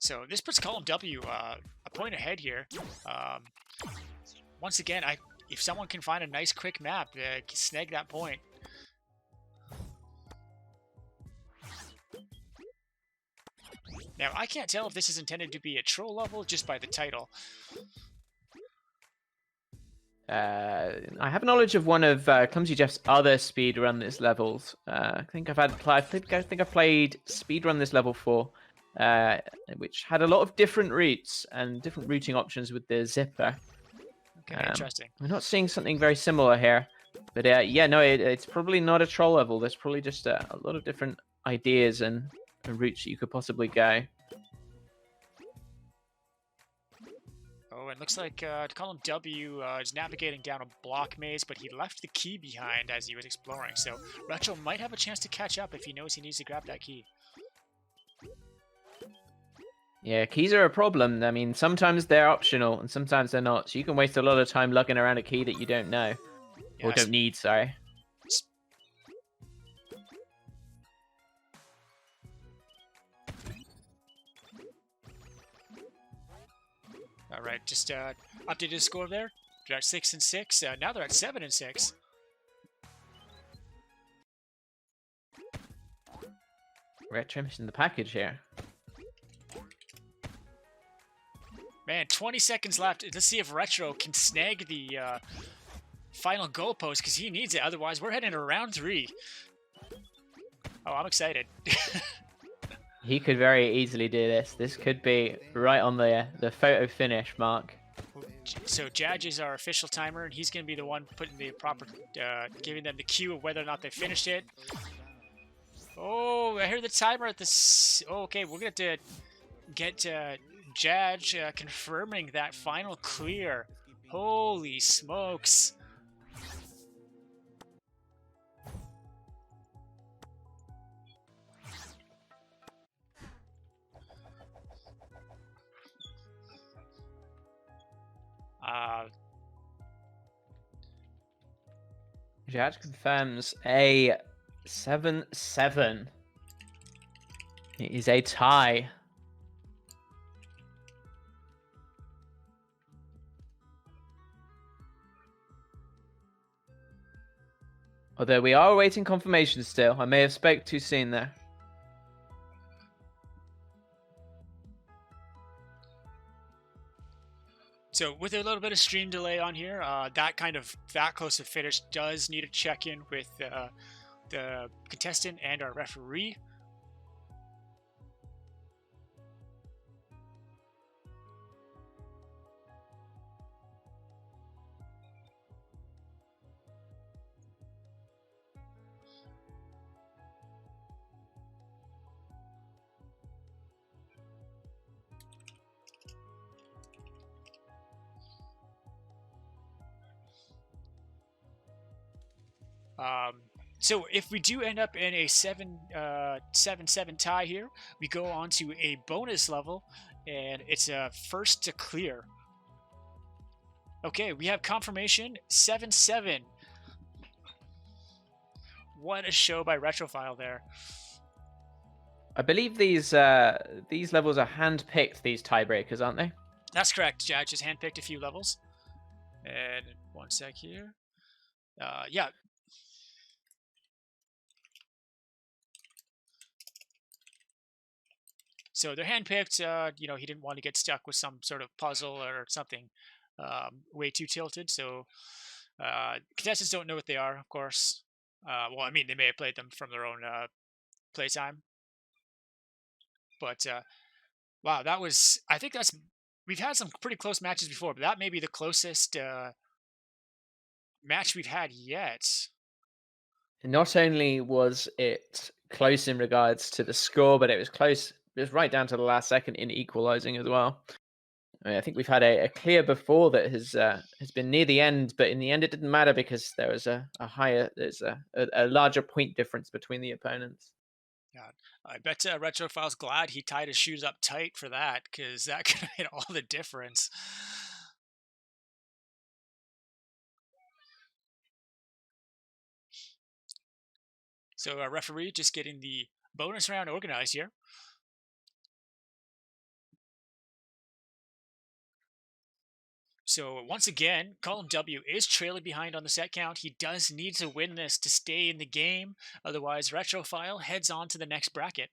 So this puts ColumW a point ahead here. Once again, if someone can find a nice quick map, snag that point. Now, I can't tell if this is intended to be a troll level just by the title. I have knowledge of one of Clumsy Jeff's other speedrun this levels. I think I've played speedrun this level 4, which had a lot of different routes and different routing options with the zipper. Okay, interesting. We're not seeing something very similar here, but yeah, no, it's probably not a troll level. There's probably just a lot of different ideas and routes that you could possibly go. Oh, it looks like ColumW is navigating down a block maze, but he left the key behind as he was exploring. So Retro might have a chance to catch up if he knows he needs to grab that key. Yeah, keys are a problem. I mean, sometimes they're optional and sometimes they're not. So you can waste a lot of time lugging around a key that you don't know. Yeah, or don't need, sorry. All right, just updated the score there. They're at 6 and 6. Now they're at 7 and 6. Retro missing the package here. Man, 20 seconds left. Let's see if Retro can snag the final goalpost because he needs it. Otherwise, we're heading to round 3. Oh, I'm excited. He could very easily do this. This could be right on the photo finish mark. So Judge is our official timer, and he's going to be the one putting the proper, giving them the cue of whether or not they finished it. Oh, I heard the timer at this. Oh, okay, we're going to get Judge confirming that final clear. Holy smokes. Judge confirms a 7-7. It is a tie. Although we are awaiting confirmation still. I may have spoke too soon there. So with a little bit of stream delay on here, that close to finish does need a check-in with the contestant and our referee. So if we do end up in a 7-7 tie here, we go on to a bonus level, and it's a first to clear. Okay, we have confirmation 7-7. What a show by Retrophile there. I believe these levels are hand-picked, these tiebreakers, aren't they? That's correct. Jack just handpicked a few levels. And one sec here. Yeah. So they're handpicked. You know, he didn't want to get stuck with some sort of puzzle or something way too tilted. So contestants don't know what they are, of course. Well, I mean, they may have played them from their own playtime. But wow, that was. I think that's. We've had some pretty close matches before, but that may be the closest match we've had yet. Not only was it close in regards to the score, but it was close. It was right down to the last second in equalising as well. I mean, I think we've had a clear before that has been near the end, but in the end it didn't matter because there was there's a larger point difference between the opponents. God, I bet Retrophile's glad he tied his shoes up tight for that, because that could have made all the difference. So our referee just getting the bonus round organized here. So once again, ColumW is trailing behind on the set count. He does need to win this to stay in the game. Otherwise, Retrophile heads on to the next bracket.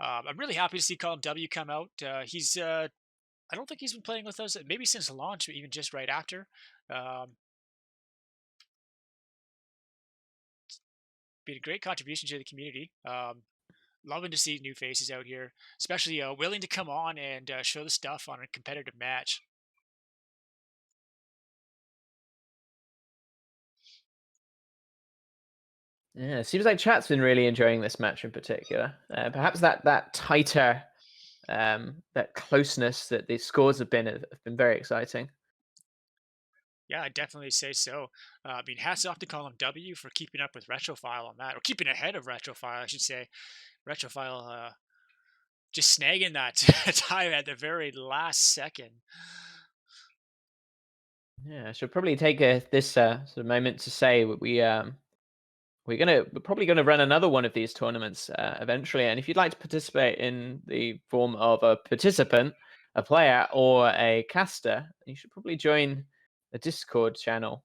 I'm really happy to see ColumW come out. I don't think he's been playing with us maybe since launch, or even just right after. Been a great contribution to the community. Loving to see new faces out here, especially willing to come on and show the stuff on a competitive match. Yeah, it seems like chat's been really enjoying this match in particular. Perhaps that tighter, that closeness that the scores have been very exciting. Yeah, I'd definitely say so. I mean, hats off to ColumW for keeping up with Retrophile on that, or keeping ahead of Retrophile, I should say. Retrophile just snagging that time at the very last second. Yeah, I should probably take this sort of moment to say we're probably gonna run another one of these tournaments eventually. And if you'd like to participate in the form of a participant, a player, or a caster, you should probably join the Discord channel.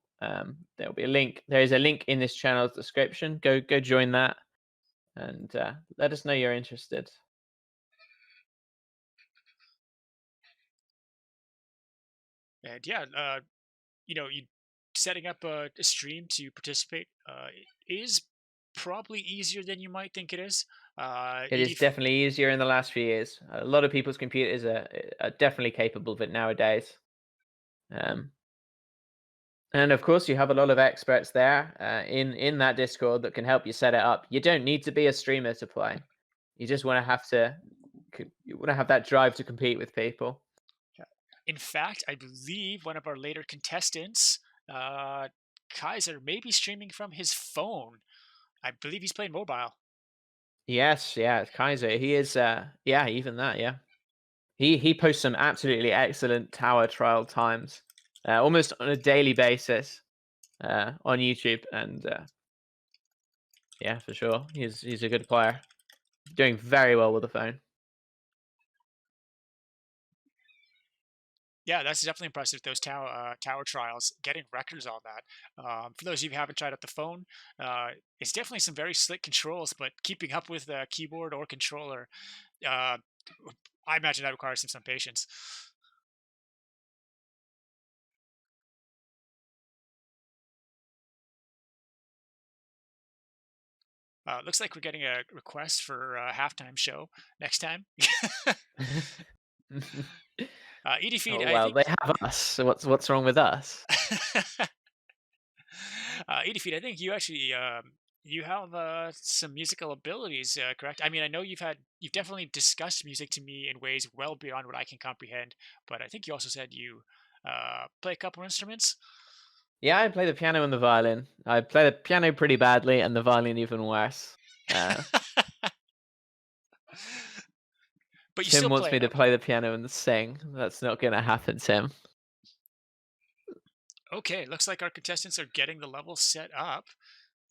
There'll be a link. There is a link in this channel's description. Go join that, and let us know you're interested. And yeah, you know, you setting up a stream to participate is probably easier than you might think it is. It is definitely easier in the last few years. A lot of people's computers are definitely capable of it nowadays. Um, and of course, you have a lot of experts there in that Discord that can help you set it up. You don't need to be a streamer to play. You just want to you want to have that drive to compete with people. In fact, I believe one of our later contestants, uh, Kaiser, may be streaming from his phone. I believe he's playing mobile. Yes, yeah, Kaiser. He is. Yeah, even that. Yeah, he posts some absolutely excellent tower trial times, almost on a daily basis, on YouTube, and yeah, for sure, he's a good player, doing very well with the phone. Yeah, that's definitely impressive. Those tower trials, getting records on that. For those of you who haven't tried out the phone, it's definitely some very slick controls, but keeping up with the keyboard or controller, uh, I imagine that requires some patience. Looks like we're getting a request for a halftime show next time. Edfeed, Oh I well, think. they have us. So what's wrong with us? Edifeed, I think you actually you have some musical abilities, correct? I mean, I know you've definitely discussed music to me in ways well beyond what I can comprehend, but I think you also said you play a couple instruments. Yeah, I play the piano and the violin. I play the piano pretty badly, and the violin even worse. Uh, But you Tim still wants play me to them. play the piano and sing. That's not going to happen, Tim. Okay, looks like our contestants are getting the level set up.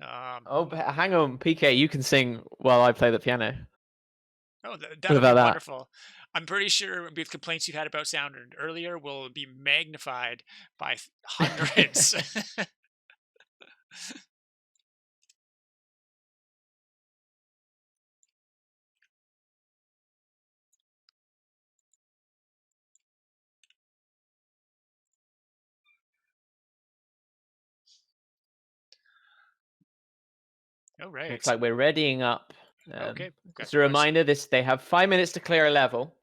Um, Oh, but hang on, PK, you can sing while I play the piano. oh, What that'll be about that? wonderful. I'm pretty sure the complaints you've had about sound earlier will be magnified by hundreds. All Looks right. like we're readying up. Okay. Got Just a ours. reminder: they have 5 minutes to clear a level.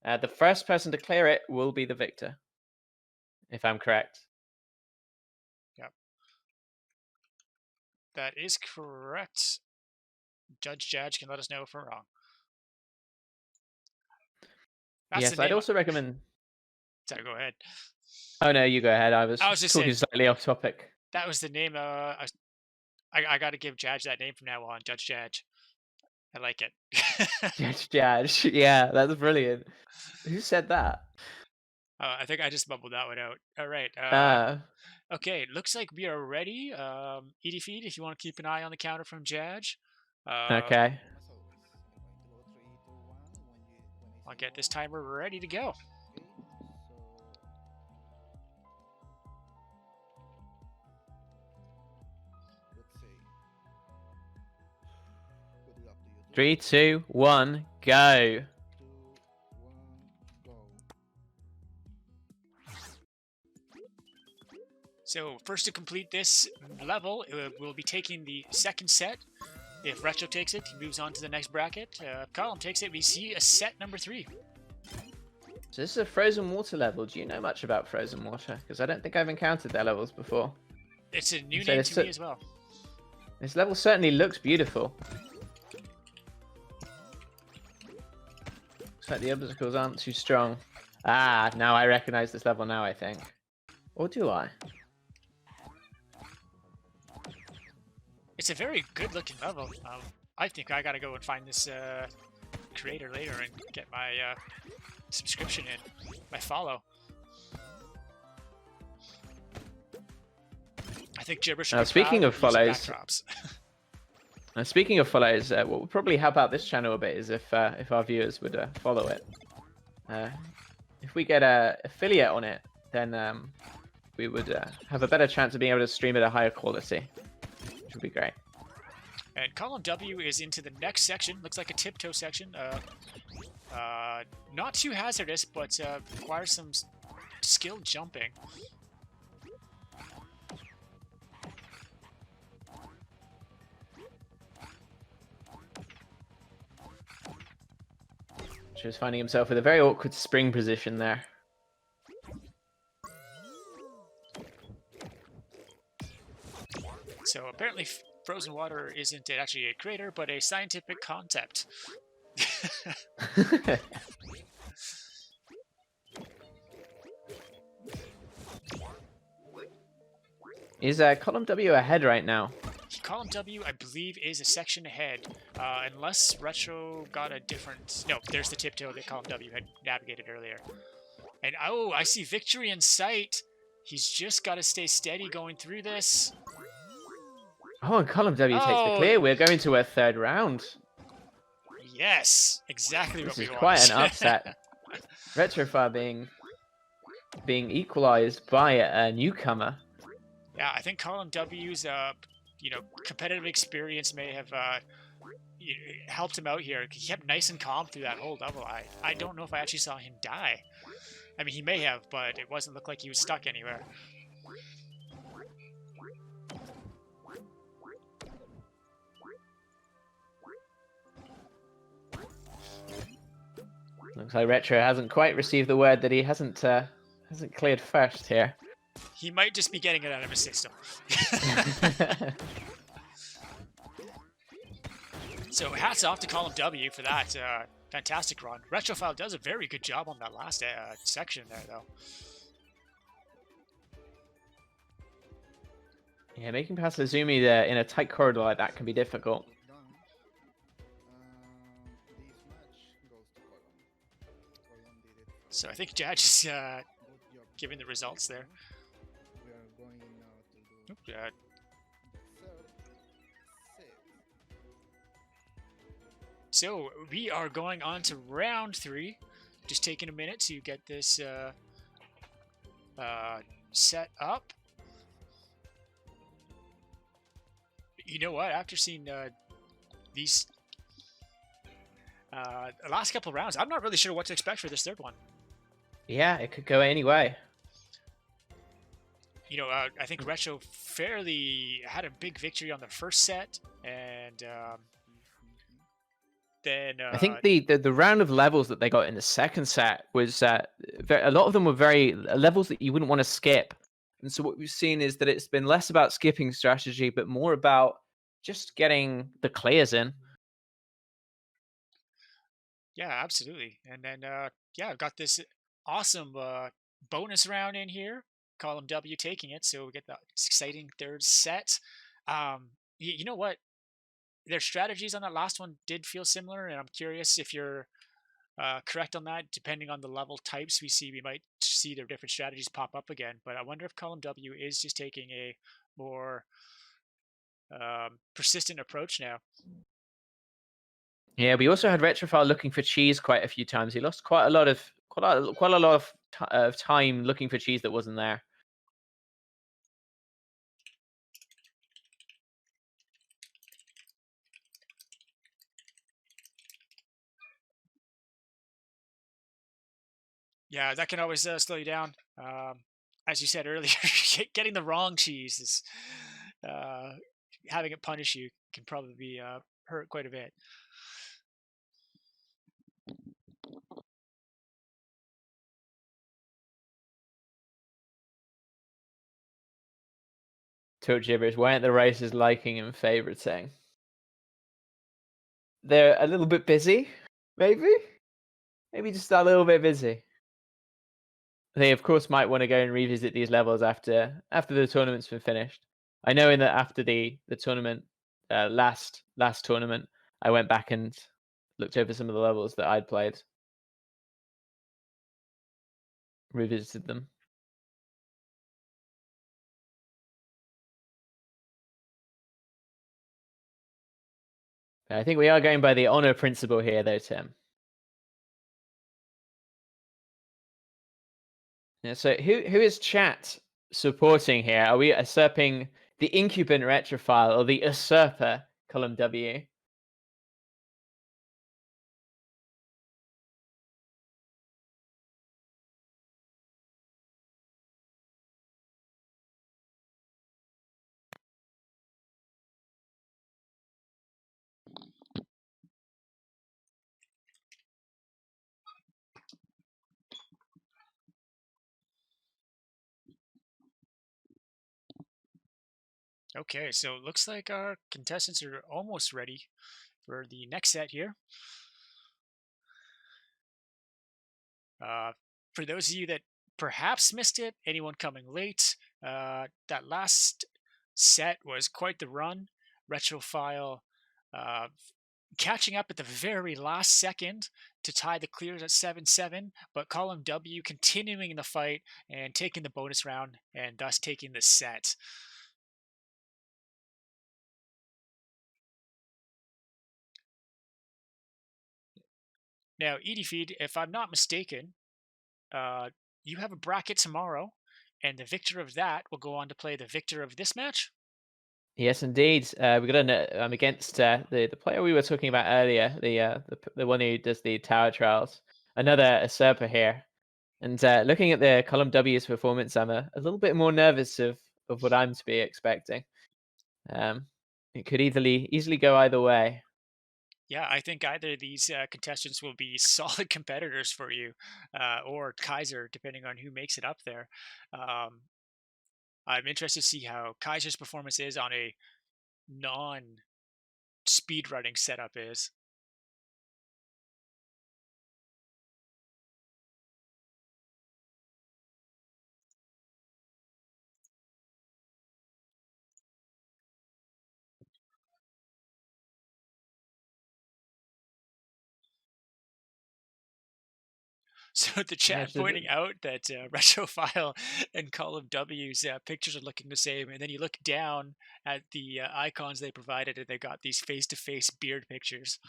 The first person to clear it will be the victor, if I'm correct. Yep. That is correct. Judge Jadge can let us know if we're wrong. That's the Yes, I'd name. also recommend. Sorry, go ahead. Oh no, you go ahead. I was I was just talking saying slightly off topic. that was the name. I got to give Jadge that name from now on. Judge Jadge. I like it. Judge Judge. Yeah, that's brilliant. Who said that? I think I just bubbled that one out. All right. Uh, Okay. Looks like we are ready. Edie Feed, if you want to keep an eye on the counter from Jadge. Uh, okay. I'll get this timer ready to go. Three, two, one, go. So first to complete this level, we'll be taking the second set. If Retro takes it, he moves on to the next bracket. If Column takes it, we see a set number 3. So this is a frozen water level. Do you know much about frozen water? Because I don't think I've encountered their levels before. It's a new So name to me as well. This level certainly looks beautiful. Looks like the obstacles aren't too strong. Ah, now I recognize this level now, I think. Or do I? It's a very good looking level. I think I gotta go and find this creator later and get my subscription in, my follow. I think Gibberish should Now, be speaking proud of follows, backdrops. speaking of follows, what would probably help out this channel a bit is if our viewers would follow it. If we get a affiliate on it, then we would have a better chance of being able to stream at a higher quality, which would be great. And ColumW is into the next section. Looks like a tiptoe section. Not too hazardous, but requires some skilled jumping. Just finding himself with a very awkward spring position there. So apparently frozen water isn't actually a crater, but a scientific concept. Is ColumW ahead right now? ColumW, I believe, is a section ahead, unless Retro got a different... No, there's the tiptoe that ColumW had navigated earlier. And, oh, I see victory in sight. He's just got to stay steady going through this. Oh, and ColumW takes the Oh, clear. We're going to a third round. yes, exactly This what we is quite an want. upset. Retrophile being equalized by a newcomer. Yeah, I think ColumW's competitive experience may have helped him out here. He kept nice and calm through that whole level. I don't know if I actually saw him die. I mean, he may have, but it wasn't look like he was stuck anywhere. Looks like Retro hasn't quite received the word that he hasn't cleared first here. He might just be getting it out of his system. So hats off to ColumW for that fantastic run. Retrophile does a very good job on that last section there, though. Yeah, making past Azumi there in a tight corridor like that can be difficult. So I think Judge is giving the results there. So we are going on to round 3. Just taking a minute to get this set up. You know what? After seeing these last couple of rounds, I'm not really sure what to expect for this third one. Yeah, it could go any way. You know, I think Retro fairly had a big victory on the first set, and then I think the round of levels that they got in the second set was a lot of them were very levels that you wouldn't want to skip. And so what we've seen is that it's been less about skipping strategy, but more about just getting the clears in. Yeah, absolutely. And then yeah, I've got this awesome bonus round in here. ColumW taking it, so we get that exciting third set. You know what? Their strategies on that last one did feel similar, and I'm curious if you're correct on that. Depending on the level types we see, we might see their different strategies pop up again. But I wonder if ColumW is just taking a more persistent approach now. Yeah, we also had Retrophile looking for cheese quite a few times. He lost quite a lot of time looking for cheese that wasn't there. Yeah, that can always slow you down. As you said earlier, getting the wrong cheese is having it punish you can probably hurt quite a bit. Toad gibberish. Why aren't the racers liking and favoriting? They're a little bit busy, maybe. Maybe just a little bit busy. They of course might want to go and revisit these levels after the tournament's been finished. I know in that after the tournament, last tournament, I went back and looked over some of the levels that I'd played, revisited them. I think we are going by the honor principle here, though, Tim. Yeah, so who is chat supporting here? Are we usurping the incubant Retrophile or the usurper ColumW? Okay, so it looks like our contestants are almost ready for the next set here. Uh, for those of you that perhaps missed it, anyone coming late, that last set was quite the run. Retrophile uh, catching up at the very last second to tie the clears at 7-7, but ColumW continuing the fight and taking the bonus round and thus taking the set. Now, EDFeed, if I'm not mistaken, uh, you have a bracket tomorrow, and the victor of that will go on to play the victor of this match. Yes, indeed. We got against the player we were talking about earlier, the one who does the tower trials. Another usurper here. And looking at the column W's performance, I'm a little bit more nervous of what I'm to be expecting. Um, it could easily go either way. Yeah, I think either of these contestants will be solid competitors for you, or Kaiser, depending on who makes it up there. Um, I'm interested to see how Kaiser's performance is on a non speedrunning setup is. So the Yeah, chat so pointing out that Retrophile and ColumW's pictures are looking the same, and then you look down at the icons they provided, and they got these face-to-face beard pictures.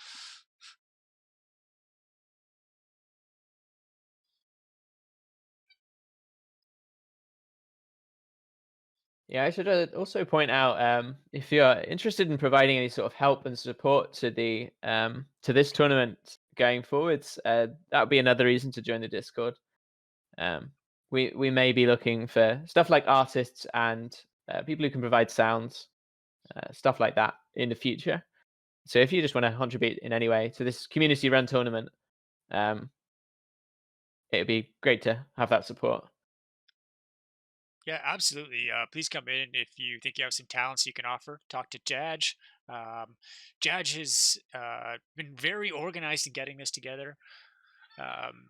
yeah, I should also point out if you're interested in providing any sort of help and support to the to this tournament going forwards, that would be another reason to join the Discord. Um, we may be looking for stuff like artists and people who can provide sounds, stuff like that in the future. So if you just want to contribute in any way to this community run tournament, um, it'd be great to have that support. Yeah, absolutely. Please come in if you think you have some talents you can offer. Talk to Jaj. Um, Jaj has been very organized in getting this together. Um,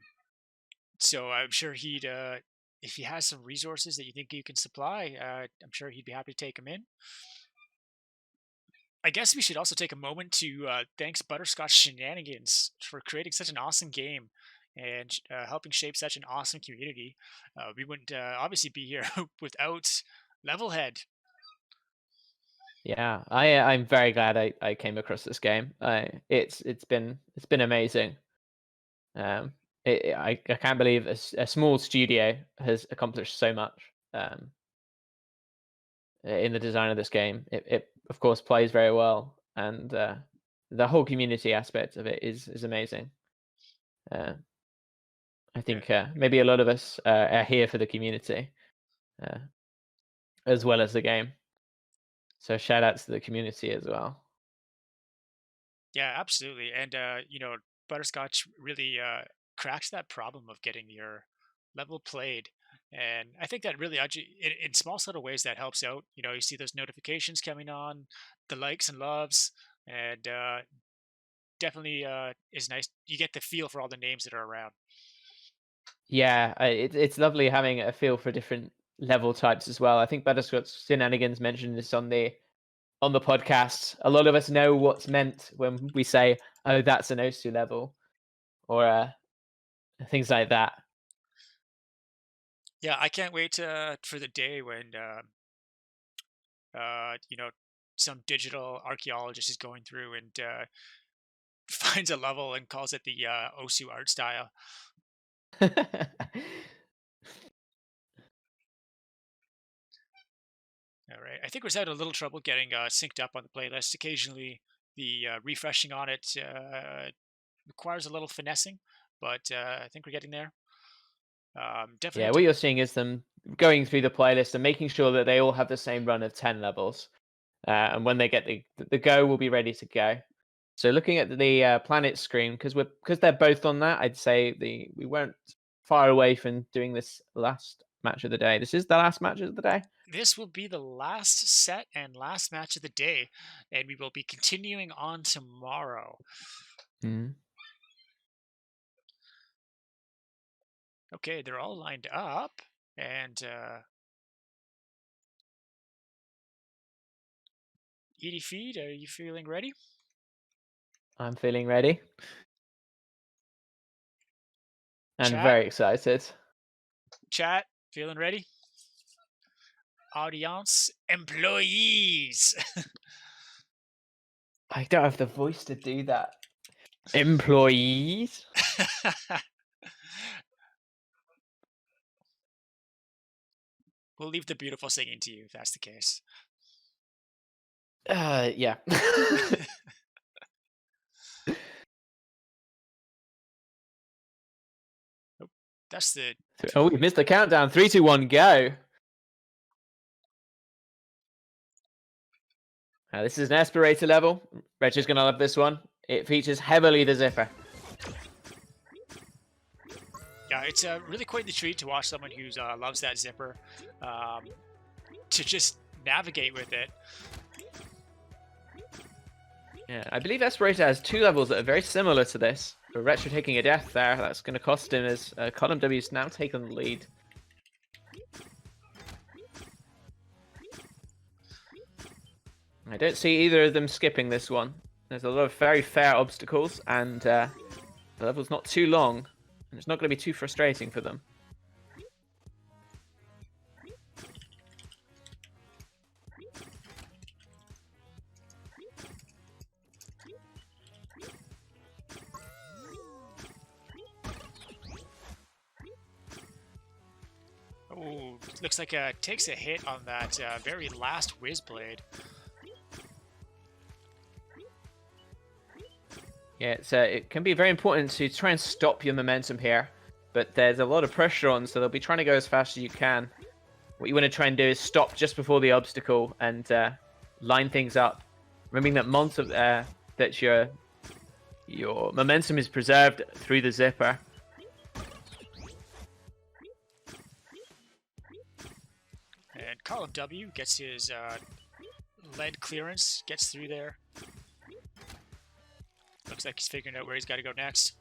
so I'm sure if he has some resources that you think you can supply, I'm sure he'd be happy to take them in. I guess we should also take a moment to thanks Butterscotch Shenanigans for creating such an awesome game and helping shape such an awesome community. We wouldn't obviously be here without LevelHead. Yeah, I'm very glad I came across this game. It's been amazing. Um, I can't believe a small studio has accomplished so much in the design of this game. It of course plays very well, and the whole community aspect of it is amazing. Uh, I Yeah, think maybe a lot of us are here for the community uh, as well as the game. So shout outs to the community as well. yeah, absolutely. And Butterscotch really cracks that problem of getting your level played. And I think that really, actually, in small subtle ways, that helps out. You see those notifications coming on, the likes and loves, and definitely is nice. You get the feel for all the names that are around. Yeah, it's lovely having a feel for different level types as well. I think Butterscotch Shenanigans mentioned this on the podcast. A lot of us know what's meant when we say, "Oh, that's an OSU level," or things like that. Yeah, I can't wait for the day when some digital archaeologist is going through and finds a level and calls it the Osu art style. All right. I think we're having a little trouble getting synced up on the playlist. Occasionally, the refreshing on it requires a little finessing, but I think we're getting there. Definitely Yeah, have what to. you're seeing is them going through the playlist and making sure that they all have the same run of 10 levels. And when they get the go, we'll be ready to go. So looking at the planet screen, because they're both on that, I'd say we weren't far away from doing this last match of the day. This is the last match of the day. this will be the last set and last match of the day, and we will be continuing on tomorrow. Mm. Okay, they're all lined up, and Edie Feed, are you feeling ready? I'm feeling ready. And Chat, very excited. chat, feeling ready? Audience, employees. I don't have the voice to do that. Employees? We'll leave the beautiful singing to you if that's the case. Yeah. Nope. That's the. Oh, we missed the countdown. 3, 2, 1, go. This is an aspirator level. Retro's going to love this one. It features heavily the zipper. Yeah, it's really quite the treat to watch someone who loves that zipper to just navigate with it. Yeah, I believe Aspirator has 2 levels that are very similar to this. But Retro taking a death there, that's going to cost him as ColumW's now taken the lead. I don't see either of them skipping this one. There's a lot of very fair obstacles, and the level's not too long, and it's not going to be too frustrating for them. Oh, looks like takes a hit on that very last whiz blade. Yeah, it can be very important to try and stop your momentum here, but there's a lot of pressure on, so they'll be trying to go as fast as you can. What you want to try and do is stop just before the obstacle and line things up. Remembering that that your momentum is preserved through the zipper. And ColumW gets his lead clearance, gets through there. Looks like he's figuring out where he's got to go next.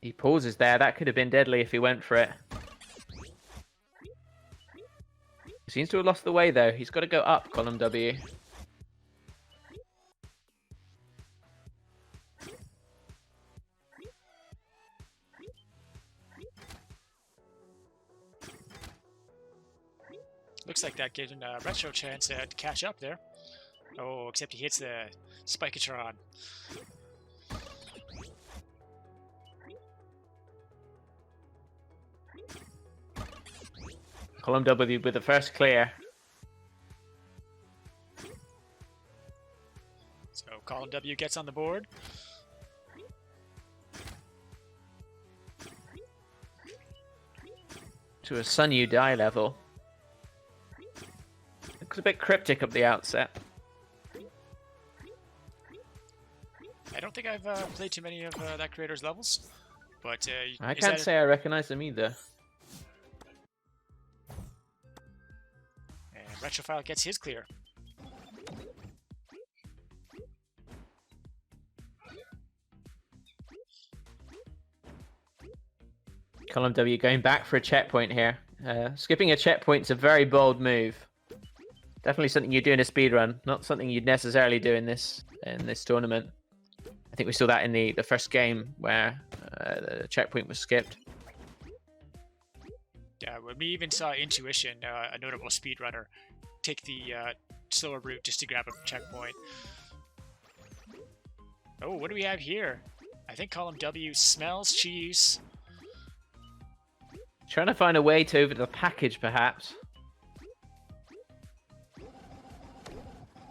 He pauses there. That could have been deadly if he went for it. He seems to have lost the way, though. He's got to go up, ColumW. Looks like that gives him a Retro chance to catch up there. Oh, except he hits the Spikatron. ColumW with the first clear. So ColumW gets on the board. To a Sun You Die level. Looks a bit cryptic at the outset. I don't think I've played too many of that creator's levels, but I can't say I recognize them either. And Retrophile gets his clear. ColumW going back for a checkpoint here. Skipping a checkpoint's a very bold move. Definitely something you do in a speedrun, not something you'd necessarily do in this tournament. I think we saw that in the first game where the checkpoint was skipped. Yeah, when we even saw Intuition, a notable speedrunner, take the slower route just to grab a checkpoint. Oh, what do we have here? I think ColumW smells cheese. Trying to find a way to over the package, perhaps.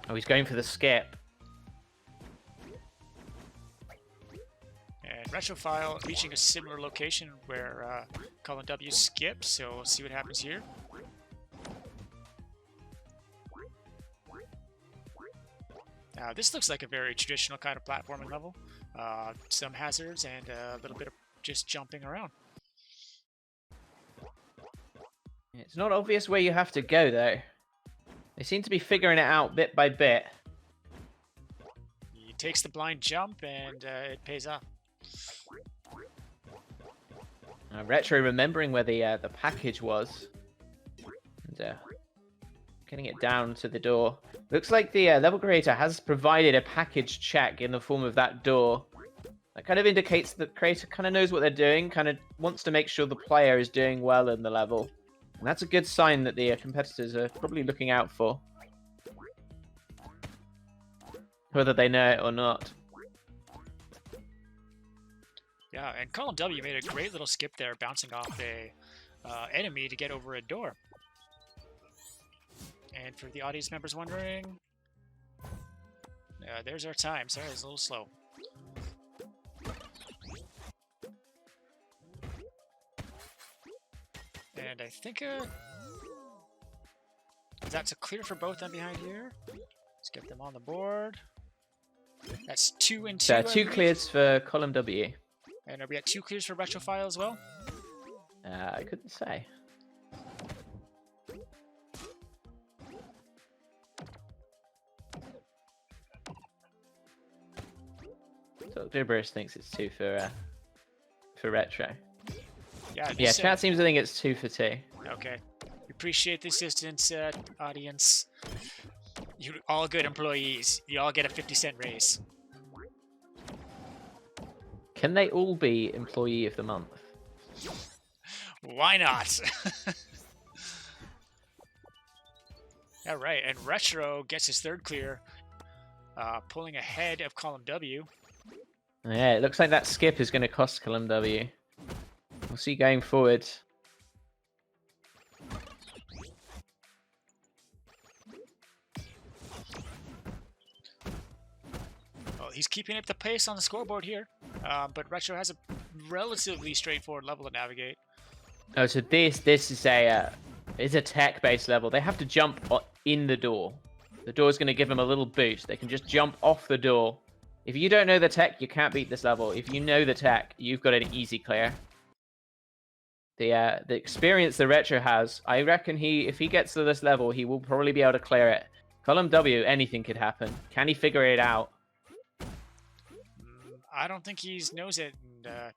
Oh, he's going for the skip. And Retrophile reaching a similar location where ColumW skips, so we'll see what happens here. Now, this looks like a very traditional kind of platforming level. Some hazards and a little bit of just jumping around. It's not obvious where you have to go, though. They seem to be figuring it out bit by bit. He takes the blind jump, and it pays off. Retro remembering where the package was. And getting it down to the door. Looks like the level creator has provided a package check in the form of that door. That kind of indicates that the creator kind of knows what they're doing, kind of wants to make sure the player is doing well in the level. And that's a good sign that the competitors are probably looking out for. Whether they know it or not. Yeah, and ColumW made a great little skip there, bouncing off a enemy to get over a door. And for the audience members wondering, there's our time. Sorry, it's a little slow. And I think that's a clear for both them behind here. Let's get them on the board. That's 2 and 2. So 2 clears for ColumW. And are we at 2 clears for Retrophile as well? I couldn't say. So Duberus thinks it's 2 for Retro. Yeah, chat seems to think it's 2 for 2. Okay. We appreciate the assistance, audience. You all good employees. You all get a 50-cent raise. Can they all be Employee of the Month? Why not? All right, and Retro gets his 3rd clear, pulling ahead of ColumW. Yeah, it looks like that skip is going to cost ColumW. We'll see going forward. Well, he's keeping up the pace on the scoreboard here, but Retro has a relatively straightforward level to navigate. Oh, so this is a tech-based level. They have to jump in the door. The door is going to give them a little boost. They can just jump off the door. If you don't know the tech, you can't beat this level. If you know the tech, you've got an easy clear. The experience the Retro has, I reckon if he gets to this level, he will probably be able to clear it. ColumW, anything could happen. Can he figure it out? I don't think he knows it, and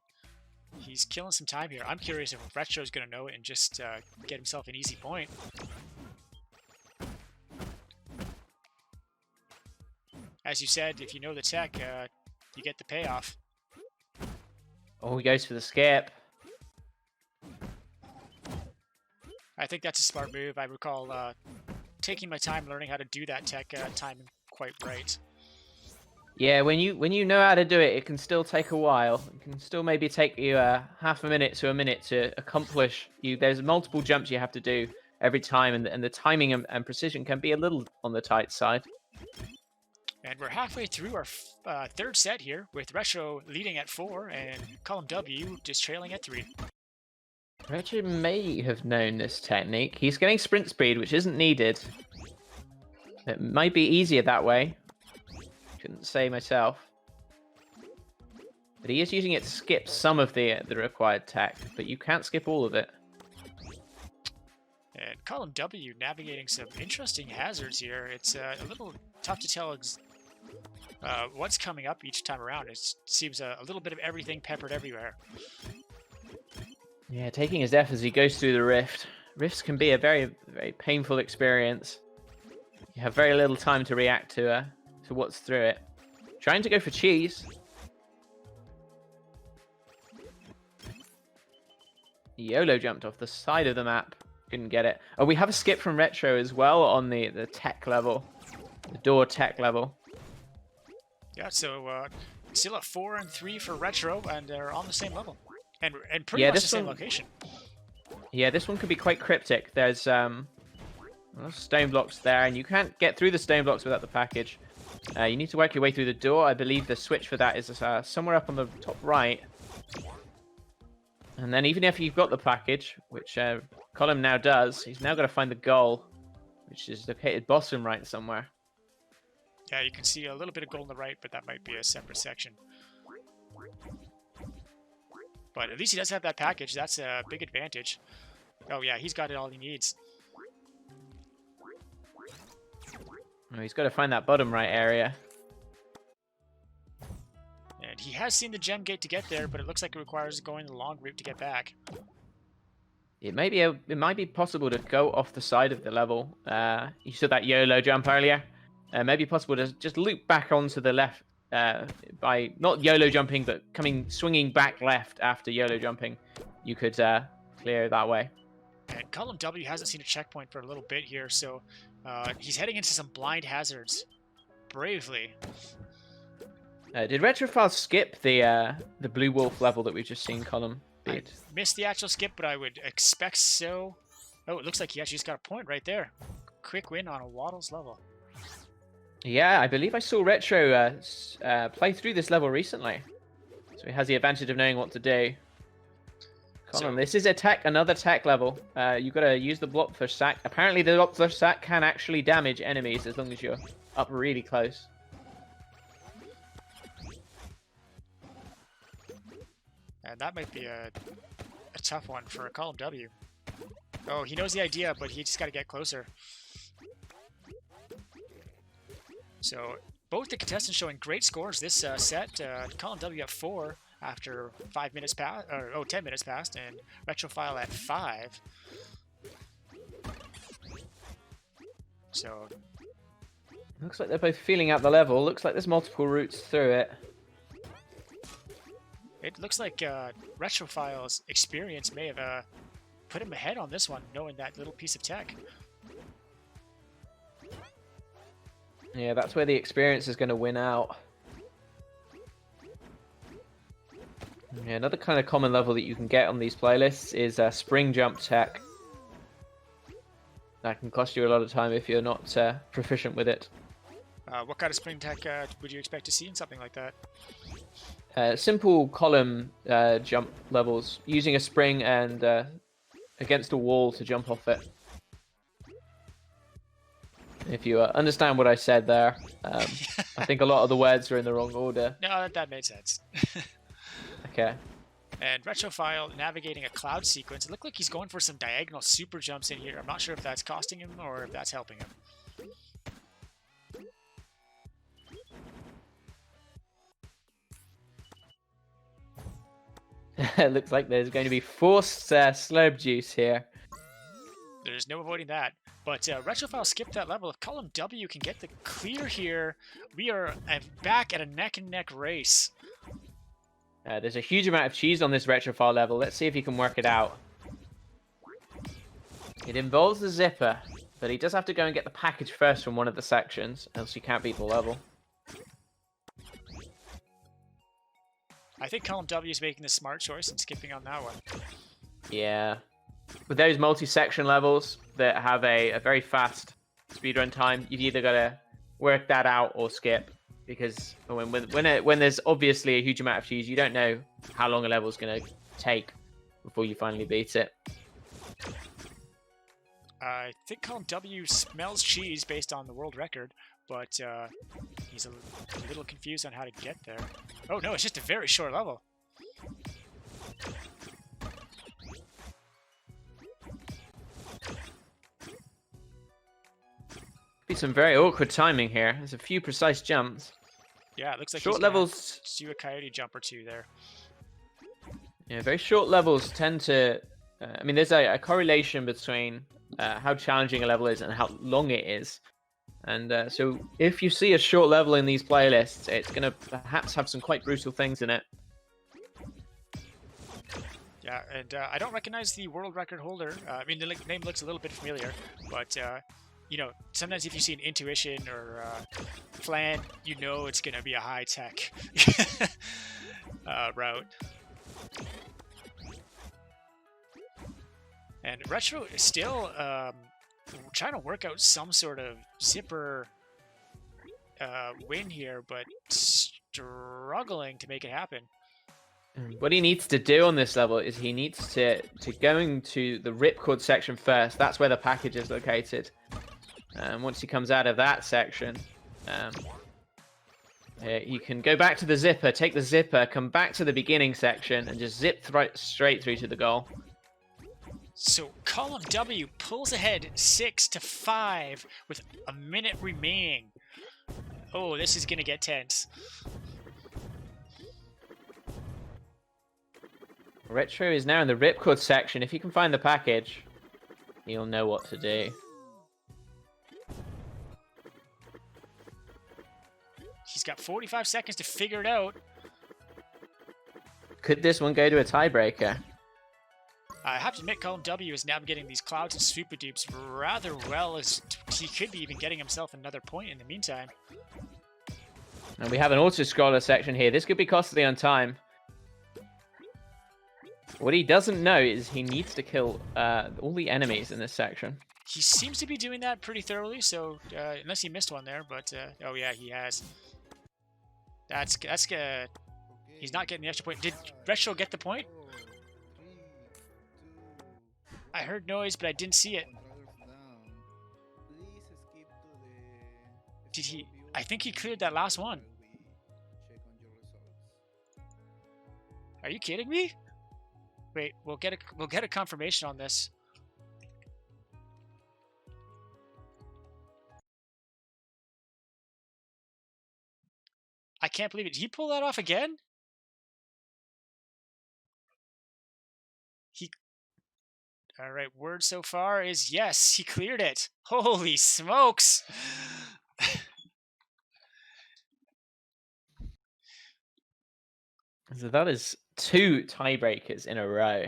he's killing some time here. I'm curious if Retro's going to know it and just get himself an easy point. As you said, if you know the tech, you get the payoff. Oh, he goes for the skip. I think that's a smart move. I recall taking my time learning how to do that tech timing quite right. Yeah, when you know how to do it, it can still take a while. It can still maybe take you half a minute to a minute to accomplish. There's multiple jumps you have to do every time, and the timing and precision can be a little on the tight side. And we're halfway through our 3rd set here, with Retro leading at 4 and ColumW just trailing at 3. Retro may have known this technique. He's getting sprint speed, which isn't needed. It might be easier that way. Couldn't say myself. But he is using it to skip some of the required tech, but you can't skip all of it. And ColumW navigating some interesting hazards here. It's a little tough to tell what's coming up each time around. It seems a little bit of everything peppered everywhere. Yeah, taking his F as he goes through the rift. Rifts can be a very, very painful experience. You have very little time to react to what's through it. Trying to go for cheese. YOLO jumped off the side of the map. Couldn't get it. Oh, we have a skip from Retro as well on the tech level. The door tech level. Yeah, so still at 4 and 3 for Retro, and they're on the same level. And pretty much the same location. Yeah, this one could be quite cryptic. There's stone blocks there, and you can't get through the stone blocks without the package. You need to work your way through the door. I believe the switch for that is somewhere up on the top right. And then even if you've got the package, which Colum now does, he's now got to find the goal, which is located bottom right somewhere. Yeah, you can see a little bit of gold on the right, but that might be a separate section. But at least he does have that package. That's a big advantage. Oh yeah, he's got it all he needs. Oh, he's got to find that bottom right area. And he has seen the gem gate to get there, but it looks like it requires going the long route to get back. It might be possible to go off the side of the level. You saw that YOLO jump earlier. Maybe possible to just loop back onto the left by not YOLO jumping, but swinging back left after YOLO jumping. You could clear that way. And ColumW hasn't seen a checkpoint for a little bit here, so he's heading into some blind hazards bravely. Did Retrophile skip the Blue Wolf level that we've just seen, Column? I missed the actual skip, but I would expect so. Oh, it looks like he actually just got a point right there. Quick win on a Waddles level. Yeah, I believe I saw Retro play through this level recently. So he has the advantage of knowing what to do. Column, this is another tech level. You've got to use the block for sack. Apparently the block for sack can actually damage enemies as long as you're up really close. And that might be a tough one for ColumW. Oh, he knows the idea, but he just got to get closer. So both the contestants showing great scores this set. ColumW at 4 after 5 minutes past, or 10 minutes passed, and Retrophile at 5. So looks like they're both feeling out the level. Looks like there's multiple routes through it. It looks like Retrophile's experience may have put him ahead on this one, knowing that little piece of tech. Yeah, that's where the experience is going to win out. Yeah, another kind of common level that you can get on these playlists is spring jump tech. That can cost you a lot of time if you're not proficient with it. What kind of spring tech would you expect to see in something like that? Simple column jump levels, using a spring and against a wall to jump off it. If you understand what I said there, I think a lot of the words are in the wrong order. No, that made sense. Okay. And Retrophile navigating a cloud sequence. It looked like he's going for some diagonal super jumps in here. I'm not sure if that's costing him or if that's helping him. It looks like there's going to be forced slurp juice here. There's no avoiding that. But Retrophile skipped that level. If ColumW can get the clear here, we are back at a neck-and-neck race. There's a huge amount of cheese on this Retrophile level. Let's see if he can work it out. It involves the zipper, but he does have to go and get the package first from one of the sections, else he can't beat the level. I think ColumW is making the smart choice and skipping on that one. Yeah. With those multi-section levels that have a very fast speedrun time, you've either got to work that out or skip. Because when there's obviously a huge amount of cheese, you don't know how long a level is going to take before you finally beat it. I think ColumW smells cheese based on the world record, but he's a little confused on how to get there. Oh no, it's just a very short level. Be some very awkward timing here. There's a few precise jumps. Yeah, it looks like short he's levels do a coyote jump or two there. Yeah, very short levels tend to. I mean, there's a correlation between how challenging a level is and how long it is. And so if you see a short level in these playlists, it's going to perhaps have some quite brutal things in it. Yeah, and I don't recognize the world record holder. I mean, the name looks a little bit familiar, but you know, sometimes if you see an intuition or flan, you know it's going to be a high-tech route. And Retro is still trying to work out some sort of zipper win here, but struggling to make it happen. What he needs to do on this level is he needs to go into the ripcord section first. That's where the package is located. Once he comes out of that section, you can go back to the zipper, take the zipper, come back to the beginning section, and just zip straight through to the goal. So ColumW pulls ahead 6-5 with a minute remaining. Oh, this is gonna get tense. Retro is now in the ripcord section. If you can find the package, you'll know what to do. He's got 45 seconds to figure it out. Could this one go to a tiebreaker? I have to admit, ColumW is now getting these clouds and super dupes rather well, as he could be even getting himself another point in the meantime. And we have an auto-scroller section here. This could be costly on time. What he doesn't know is he needs to kill all the enemies in this section. He seems to be doing that pretty thoroughly, so unless he missed one there, but oh yeah, he has. That's he's not getting the extra point. Did Retro get the point? I heard noise, but I didn't see it. Did he? I think he cleared that last one. Are you kidding me? Wait, we'll get a confirmation on this. I can't believe it. Did he pull that off again? All right, word so far is yes, he cleared it. Holy smokes. So that is 2 tiebreakers in a row.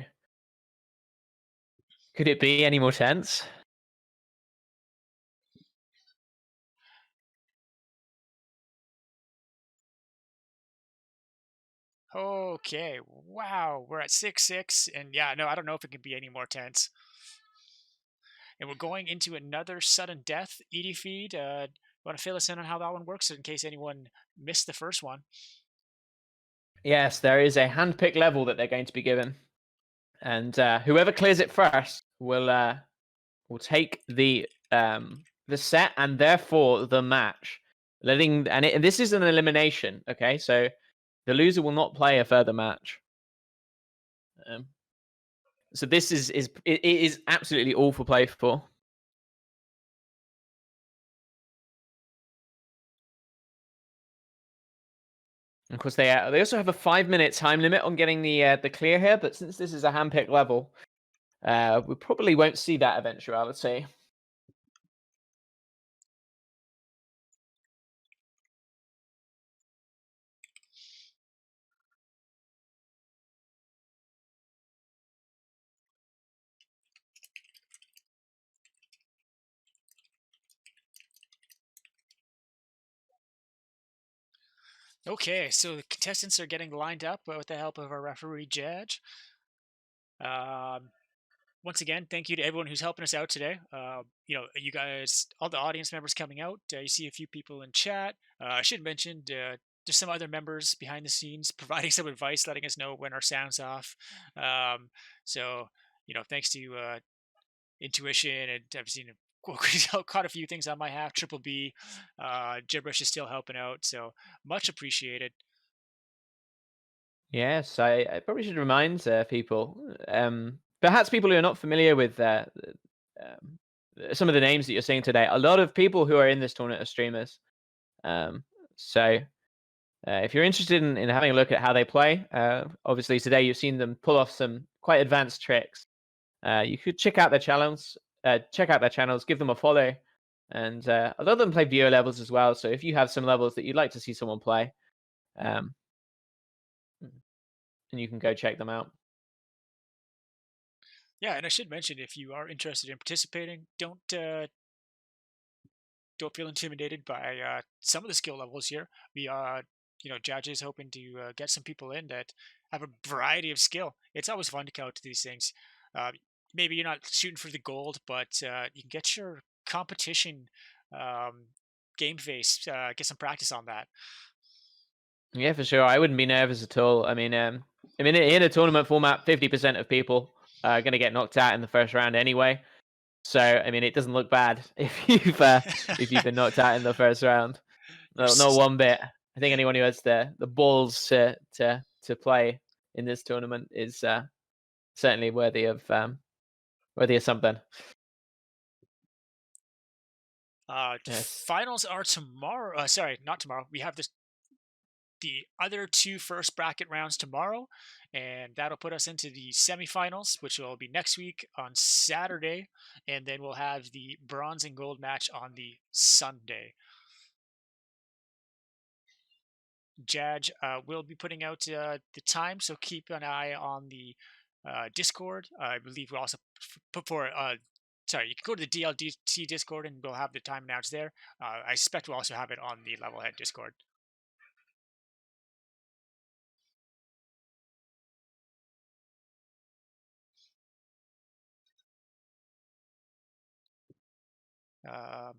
Could it be any more tense? Okay, wow, we're at 6-6, and yeah, no, I don't know if it can be any more tense. And we're going into another sudden death ED feed. Want to fill us in on how that one works in case anyone missed the first one? Yes, there is a handpicked level that they're going to be given. And whoever clears it first will take the set and therefore the match. And this is an elimination, okay? So the loser will not play a further match. So this is absolutely all for play for. Of course, they also have a 5-minute time limit on getting the clear here, but since this is a handpicked level, we probably won't see that eventuality. Okay, so the contestants are getting lined up with the help of our referee judge. Once again, thank you to everyone who's helping us out today. You guys, all the audience members coming out. You see a few people in chat. I should mention there's some other members behind the scenes providing some advice, letting us know when our sound's off. So, thanks to Intuition, and I've seen caught a few things on my half. Triple B, Gibberish is still helping out, so much appreciated. Yes, I probably should remind people, perhaps people who are not familiar with some of the names that you're seeing today. A lot of people who are in this tournament are streamers. So if you're interested in having a look at how they play, obviously today you've seen them pull off some quite advanced tricks. You could check out their channels, give them a follow, and a lot of them play VO levels as well. So if you have some levels that you'd like to see someone play, and you can go check them out. Yeah, and I should mention, if you are interested in participating, don't feel intimidated by some of the skill levels here. We are, judges hoping to get some people in that have a variety of skill. It's always fun to come out to these things. Maybe you're not shooting for the gold, but you can get your competition game face, get some practice on that. Yeah, for sure. I wouldn't be nervous at all. I mean, in a tournament format, 50% of people are going to get knocked out in the first round anyway. So, I mean, it doesn't look bad if you've been knocked out in the first round. No, not one bit. I think anyone who has the balls to play in this tournament is certainly worthy of Worthy of something. Yes. Finals are tomorrow. Sorry, not tomorrow. We have the other two first bracket rounds tomorrow, and that'll put us into the semifinals, which will be next week on Saturday, and then we'll have the bronze and gold match on the Sunday. Judge will be putting out the time, so keep an eye on the Discord. I believe we also put for. Sorry, you can go to the DLDT Discord and we'll have the time announced there. I expect we'll also have it on the LevelHead Discord. Um,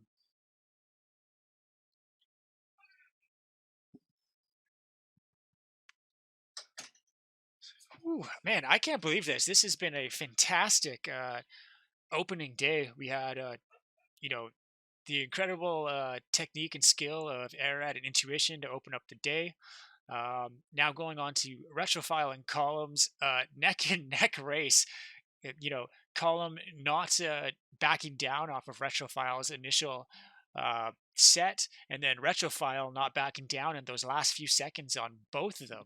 man, I can't believe this. This has been a fantastic opening day. We had, you know, the incredible technique and skill of Arad and Intuition to open up the day. Now going on to Retrophile and Column's neck and neck race. Column not backing down off of Retrophile's initial set, and then Retrophile not backing down in those last few seconds on both of them.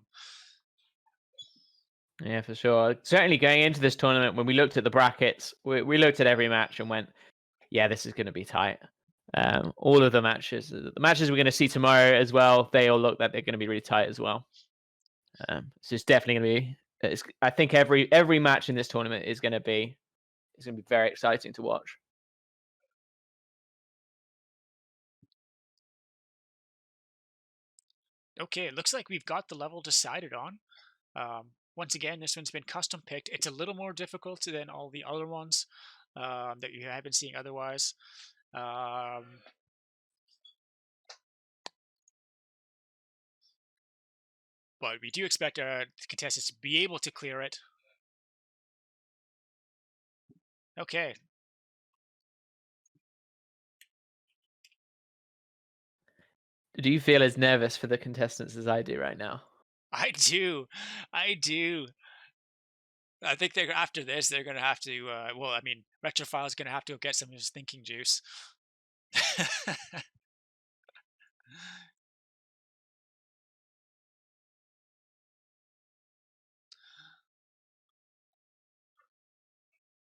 Yeah, for sure. Certainly going into this tournament, when we looked at the brackets, we looked at every match and went, yeah, this is going to be tight. All of the matches we're going to see tomorrow as well, they all look like they're going to be really tight as well. So it's definitely going to be. I think every match in this tournament is going to be very exciting to watch. Okay, it looks like we've got the level decided on. Once again, this one's been custom picked. It's a little more difficult than all the other ones that you have been seeing otherwise. But we do expect the contestants to be able to clear it. Okay. Do you feel as nervous for the contestants as I do right now? I do. I do. I think they're after this. They're going to have to. Well, I mean, Retrophile is going to have to get some of his thinking juice.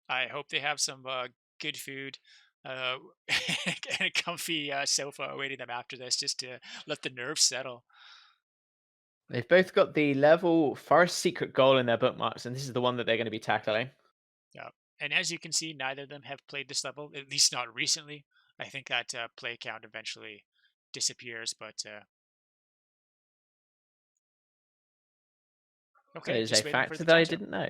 I hope they have some good food and a comfy sofa awaiting them after this, just to let the nerves settle. They've both got the level first secret goal in their bookmarks, and this is the one that they're going to be tackling. Yeah. And as you can see, neither of them have played this level, at least not recently. I think that play count eventually disappears, but That okay, is a just waiting for factor the that I time's up. didn't know.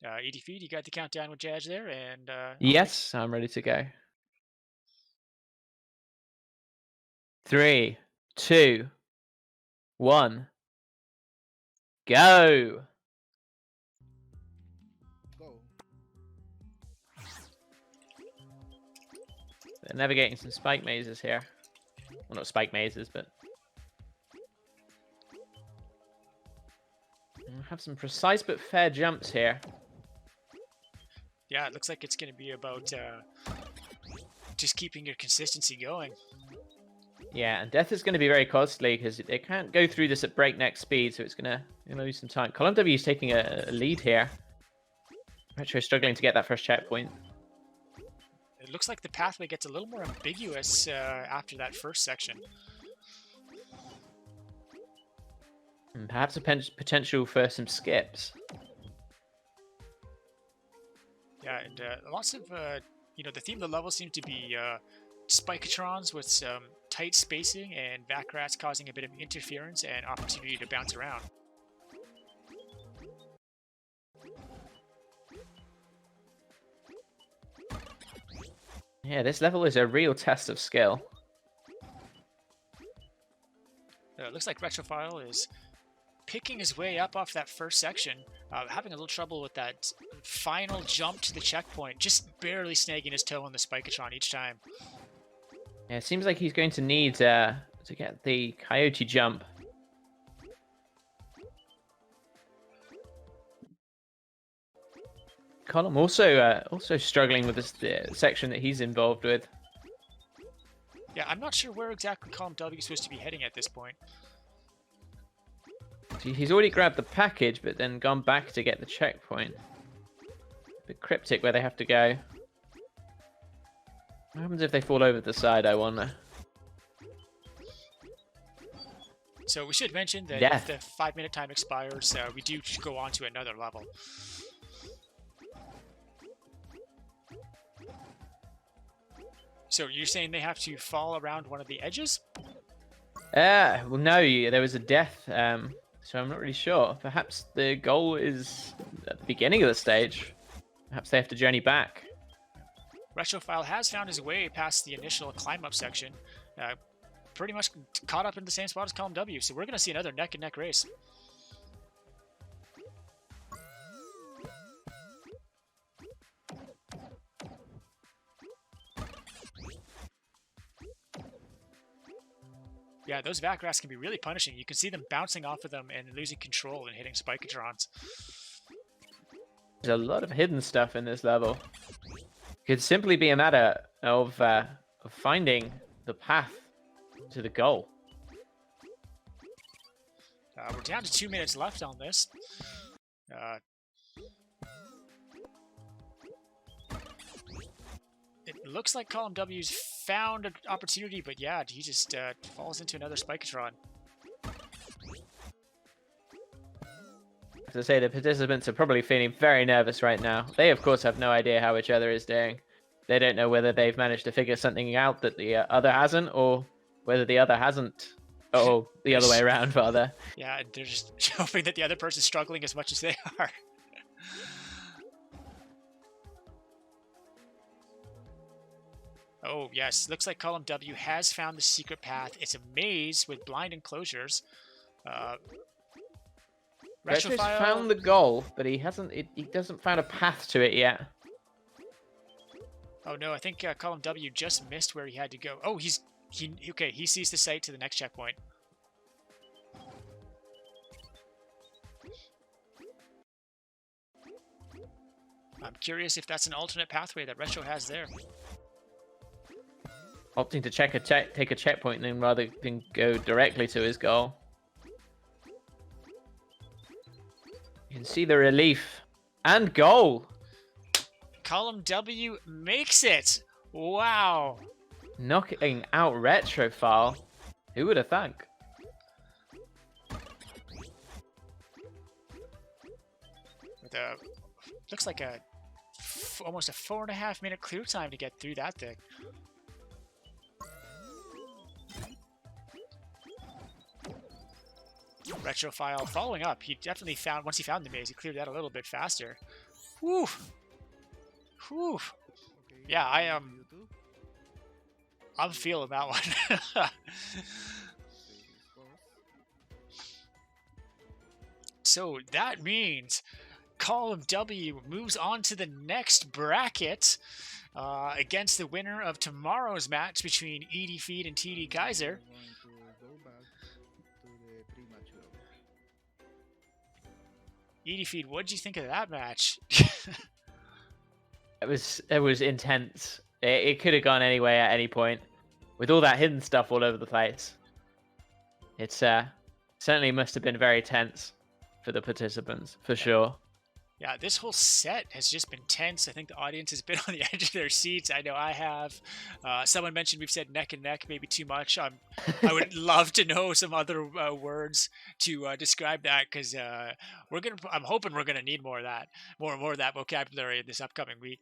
ED Feed, you got the countdown with Jazz there, and Yes, I'm ready to go. 3, 2, 1, go! Go. They're navigating some spike mazes here. Well, not spike mazes, but we'll have some precise but fair jumps here. yeah, it looks like it's going to be about just keeping your consistency going. Yeah, and death is going to be very costly because they can't go through this at breakneck speed, so it's going to lose some time. ColumW is taking a lead here. Retro struggling to get that first checkpoint. It looks like the pathway gets a little more ambiguous after that first section. And perhaps a potential for some skips. Yeah, and lots of, the theme of the level seems to be Spikeatrons with some tight spacing and Vacrats causing a bit of interference and opportunity to bounce around. Yeah, this level is a real test of skill. It looks like Retrophile is picking his way up off that first section, having a little trouble with that final jump to the checkpoint, just barely snagging his toe on the Spikeatron each time. Yeah, it seems like he's going to need to get the Coyote jump. Column also struggling with this section that he's involved with. Yeah, I'm not sure where exactly ColumW is supposed to be heading at this point. He's already grabbed the package, but then gone back to get the checkpoint. The cryptic where they have to go. What happens if they fall over the side, I wonder? So we should mention that Death. if the 5-minute time expires, we do go on to another level. So you're saying they have to fall around one of the edges? Well, no, there was a death, so I'm not really sure. Perhaps the goal is at the beginning of the stage. Perhaps they have to journey back. Retrophile has found his way past the initial climb-up section. Pretty much caught up in the same spot as ColumW, so we're going to see another neck-and-neck race. Yeah, those back rafts can be really punishing. You can see them bouncing off of them and losing control and hitting spicatrons. There's a lot of hidden stuff in this level. Could simply be a matter of finding the path to the goal. We're down to 2 minutes left on this. It looks like ColumW's found an opportunity, but yeah, he just falls into another Spikatron. As I say, the participants are probably feeling very nervous right now. They, of course, have no idea how each other is doing. They don't know whether they've managed to figure something out that the other hasn't, or whether the other hasn't. Oh, the other way around, rather. Yeah, they're just hoping that the other person's struggling as much as they are. Oh, yes. Looks like ColumW has found the secret path. It's a maze with blind enclosures. Retro's found the goal, but he hasn't. He doesn't find a path to it yet. Oh no, I think ColumW just missed where he had to go. Oh, okay. He sees the site to the next checkpoint. I'm curious if that's an alternate pathway that Retro has there. Opting to take a checkpoint then rather than go directly to his goal. You can see the relief and goal. ColumW makes it. Wow. Knocking out Retrophile. Who would have thunk? With looks like almost a 4.5 minute clear time to get through that thing. Retrophile following up. He definitely found, once he found the maze, he cleared that a little bit faster. Whew. Whew. Yeah, I'm feeling that one. So that means ColumW moves on to the next bracket against the winner of tomorrow's match between ED and TD Kaiser. ED, what did you think of that match? It was intense. It could have gone anyway at any point, with all that hidden stuff all over the place. It's certainly must have been very tense for the participants, for sure. Yeah, this whole set has just been tense. I think the audience has been on the edge of their seats. I know I have. Someone mentioned we've said neck and neck, maybe too much. I would love to know some other words to describe that, because I'm hoping we're gonna need more of that, more of that vocabulary in this upcoming week.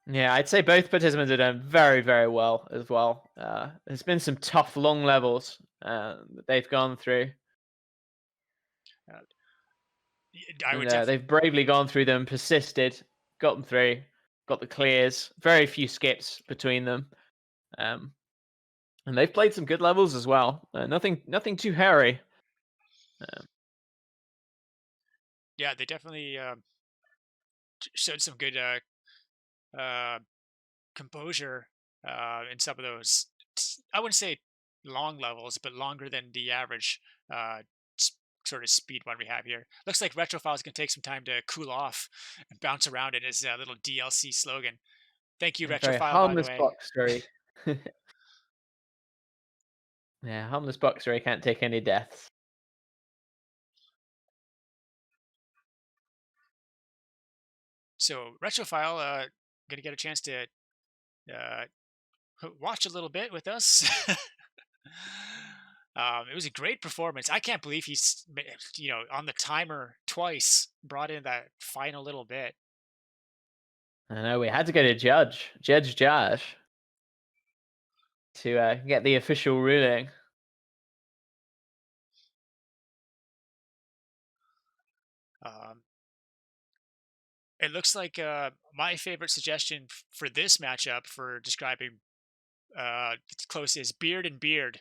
Yeah, I'd say both participants have done very, very well as well. There's been some tough, long levels that they've gone through. They've bravely gone through them, persisted, got them through, got the clears. Very few skips between them, and they've played some good levels as well. Nothing too hairy. Yeah, they definitely showed some good composure in some of those. I wouldn't say long levels, but longer than the average sort of speed one we have here. Looks like Retrophile's gonna take some time to cool off and bounce around in his little DLC slogan. Thank you, A very Retrophile, by the harmless way. box where he yeah, harmless box where he can't take any deaths. So Retrophile, gonna get a chance to uh, watch a little bit with us. It was a great performance. I can't believe he's on the timer twice, brought in that final little bit. I know we had to go to Judge Josh, to get the official ruling. Um, it looks like my favorite suggestion for this matchup for describing it's close is beard and beard.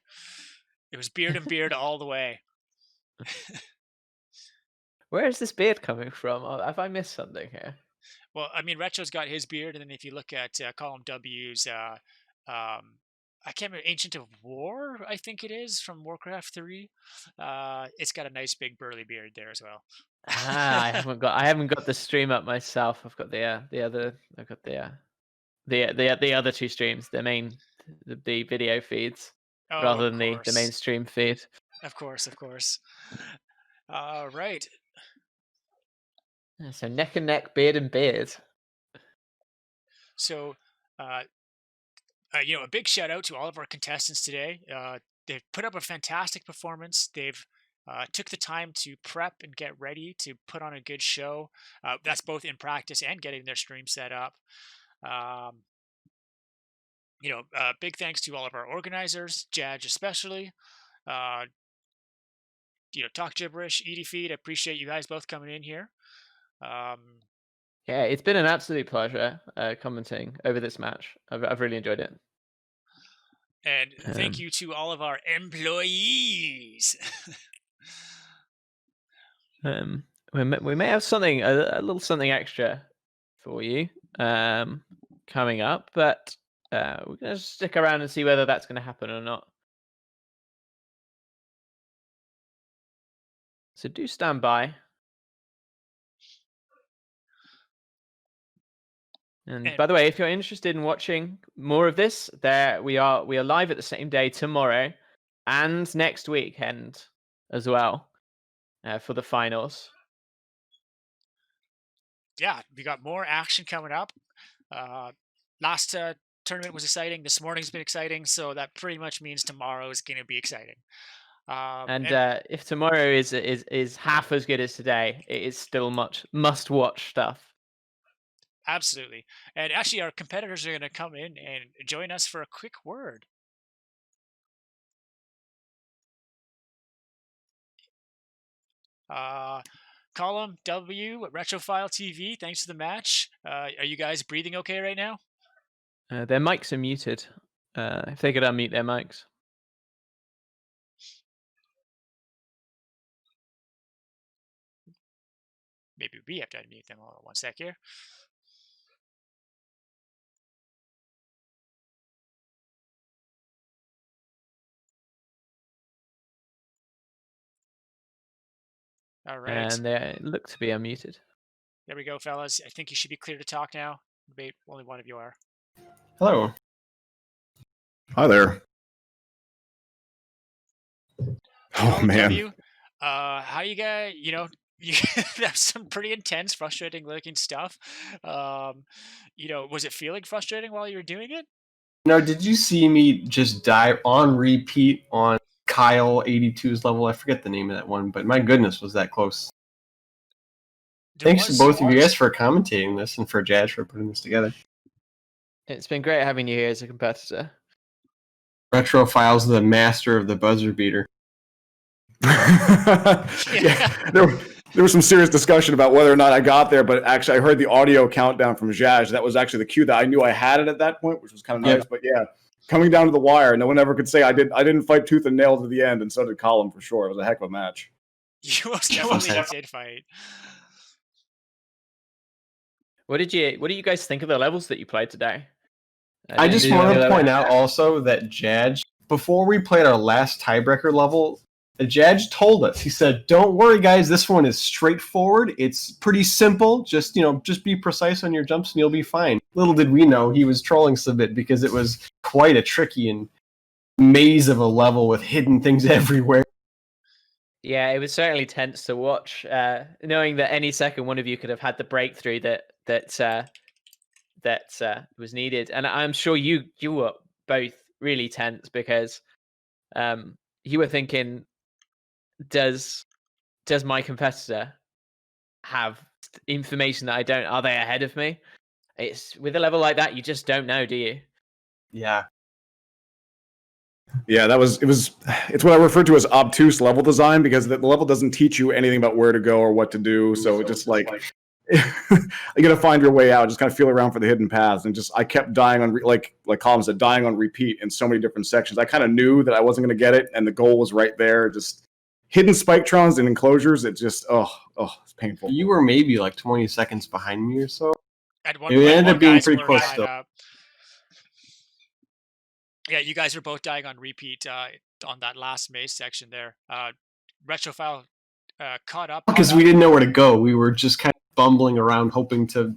It was beard and beard all the way. Where is this beard coming from? Have I missed something here? Well, I mean, Retro's got his beard, and then if you look at ColumW's, I can't remember, Ancient of War, I think it is from Warcraft 3. It's got a nice big burly beard there as well. Ah, I haven't got the stream up myself. I've got the other. I've got the other two streams, the video feeds, Oh, rather of than the course, mainstream feed. of course, of course. Right. Yeah, so neck and neck, beard and beard. So, uh, a big shout out to all of our contestants today. They've put up a fantastic performance. They've took the time to prep and get ready to put on a good show. That's both in practice and getting their stream set up. Um, big thanks to all of our organizers, Jadge especially. Uh, Talk Gibberish, Edie Feed. I appreciate you guys both coming in here. Um, Yeah, it's been an absolute pleasure commenting over this match. I've really enjoyed it. and thank you to all of our employees. We may have something a little something extra for you coming up, but we're gonna stick around and see whether that's going to happen or not. So do stand by. And by the way, if you're interested in watching more of this, we are live at the same day tomorrow and next weekend as well for the finals. Yeah, we got more action coming up. Last tournament was exciting. This morning's been exciting, so that pretty much means tomorrow is going to be exciting. And if tomorrow is half as good as today, it is still much must-watch stuff. Absolutely. And actually, our competitors are going to come in and join us for a quick word. ColumW, RetrophileTV, thanks for the match. Are you guys breathing okay right now? Their mics are muted. If they could unmute their mics. Maybe we have to unmute them. Hold on one sec here. All right. And they look to be unmuted. There we go, fellas. I think you should be clear to talk now. Wait, only one of you are. Hello. Hi there. Oh man. How you guys? You have some pretty intense, frustrating looking stuff. Was it feeling frustrating while you were doing it? No, did you see me just die on repeat on Kyle 82's level? I forget the name of that one, but my goodness, was that close. Thanks to both of you guys for commentating this and for Jadge for putting this together. It's been great having you here as a competitor. Retrophile's the master of the buzzer beater. Yeah, there was some serious discussion about whether or not I got there, but actually I heard the audio countdown from Jadge. That was actually the cue that I knew I had it at that point, which was kind of nice. But yeah, coming down to the wire, no one ever could say I didn't fight tooth and nail to the end, and so did Colum for sure. It was a heck of a match. You most definitely did fight. What do you guys think of the levels that you played today? I just want to point out also that Jadge, before we played our last tiebreaker level, The judge told us, he said, "Don't worry, guys. This one is straightforward. It's pretty simple. Just be precise on your jumps, and you'll be fine." Little did we know he was trolling us a bit, because it was quite a tricky and maze of a level with hidden things everywhere. Yeah, it was certainly tense to watch, knowing that any second one of you could have had the breakthrough that was needed. And I'm sure you were both really tense, because you were thinking, does my competitor have information that I don't? Are they ahead of me? It's with a level like that, you just don't know, do you? Yeah. Yeah, it's what I refer to as obtuse level design, because the level doesn't teach you anything about where to go or what to do. So it just like you got to find your way out. Just kind of feel around for the hidden paths, and I kept dying on like Colum said, dying on repeat in so many different sections. I kind of knew that I wasn't going to get it, and the goal was right there. Just hidden spiketrons and enclosures. It just it's painful. You were maybe like 20 seconds behind me or so. At one It point, ended up being guys pretty were close at, still. yeah, you guys were both dying on repeat on that last maze section there. Retrophile caught up Because we didn't know where to go. We were just kind of bumbling around, hoping to,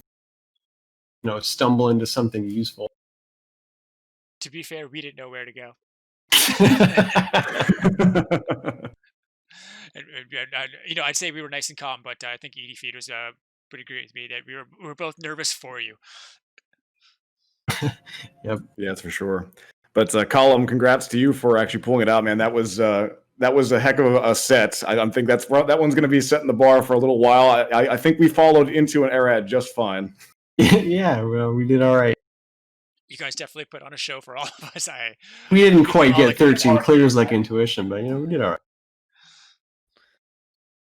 stumble into something useful. To be fair, we didn't know where to go. And I'd say we were nice and calm, but I think Edie Feed was pretty agree with me that we were both nervous for you. Yep. Yeah, that's for sure. But Colum, congrats to you for actually pulling it out, man. That was a heck of a set. I think that one's going to be setting the bar for a little while. I think we followed into an Arad just fine. Yeah, well, we did all right. You guys definitely put on a show for all of us. We didn't quite get like 13 clears like Intuition, but we did all right.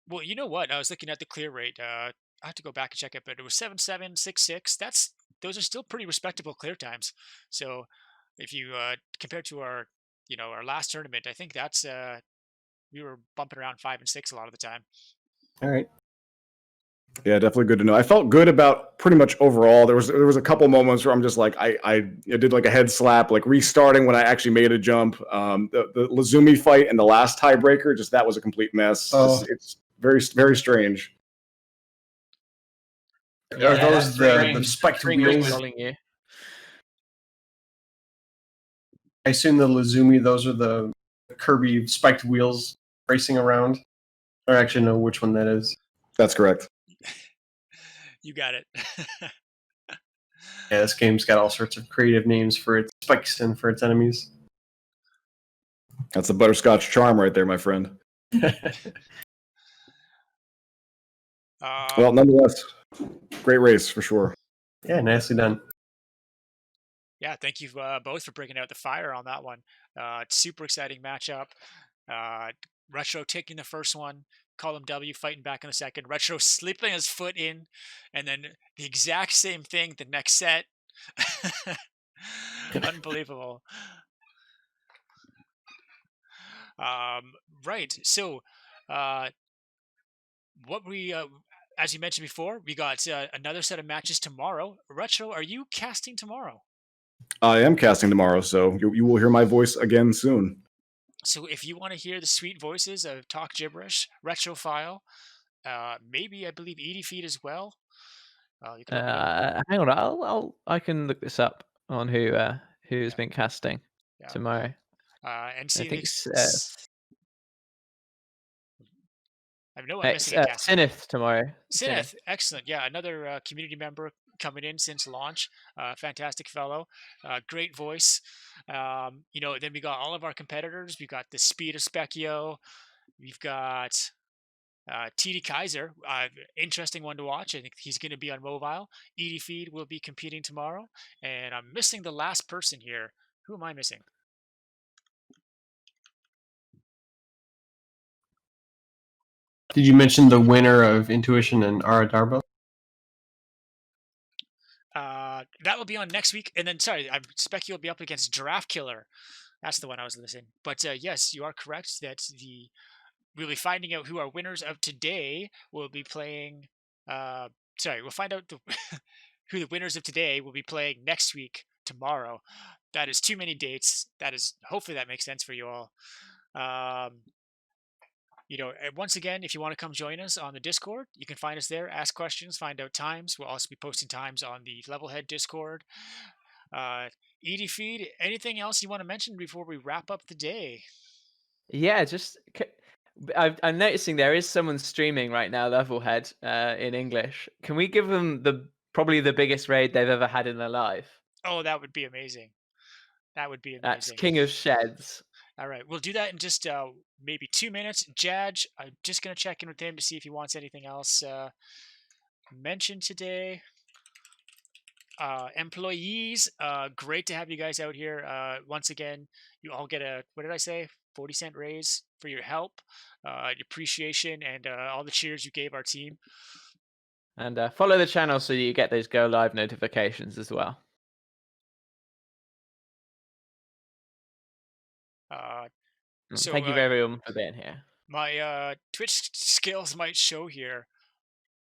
Well, you know what? I was looking at the clear rate. I have to go back and check it, but it was 7766. Those are still pretty respectable clear times. So if you compare to our our last tournament, I think that's we were bumping around 5 and 6 a lot of the time. All right. Yeah, definitely good to know. I felt good about pretty much overall. There was a couple moments where I'm just like I did like a head slap, like restarting when I actually made a jump. The Lazumi fight and the last tiebreaker, just that was a complete mess. Oh. It's very, very strange. Are those the spiked wheels? You. I assume the Lazumi, those are the Kirby spiked wheels racing around. I actually know which one that is. That's correct. You got it. Yeah, this game's got all sorts of creative names for its spikes and for its enemies. That's a butterscotch charm right there, my friend. Well, nonetheless, great race for sure. Yeah, nicely done. Yeah, thank you both for bringing out the fire on that one. Super exciting matchup. Retro taking the first one, ColumW fighting back in the second, Retro slipping his foot in, and then the exact same thing the next set. Unbelievable. Right, so what we as you mentioned before, we got another set of matches tomorrow. Retro, are you casting tomorrow? I am casting tomorrow, so you will hear my voice again soon. So if you want to hear the sweet voices of Talk Gibberish, Retrophile, maybe I believe Edie Feed as well. You can hang on, I can look this up on who's been casting tomorrow. And see, I think I know I'm missing a cast. Sinith tomorrow. Sinith, excellent. Yeah, another community member coming in since launch. Fantastic fellow, great voice. Then we got all of our competitors. We got the Speed of Specchio. We've got TD Kaiser, interesting one to watch. I think he's going to be on mobile. Edie Feed will be competing tomorrow. And I'm missing the last person here. Who am I missing? Did you mention the winner of Intuition and Ara Darbo? That will be on next week. And then, sorry, I expect you'll be up against Giraffe Killer. That's the one I was missing. But yes, you are correct that we'll be finding out who our winners of today will be playing. We'll find out who the winners of today will be playing next week, tomorrow. That is too many dates. Hopefully that makes sense for you all. once again, if you want to come join us on the Discord, you can find us there, ask questions, find out times. We'll also be posting times on the LevelHead Discord. ED feed, anything else you want to mention before we wrap up the day? Yeah, I'm noticing there is someone streaming right now, LevelHead, in English. Can we give them probably the biggest raid they've ever had in their life? Oh, that would be amazing. That would be That's amazing. King of Sheds. All right, we'll do that in just maybe 2 minutes. Jaj, I'm just going to check in with him to see if he wants anything else mentioned today. Employees, great to have you guys out here. Once again, you all get what did I say, 40-cent raise for your help, your appreciation, and all the cheers you gave our team. And follow the channel so you get those go live notifications as well. So thank you everyone for being here. My Twitch skills might show here.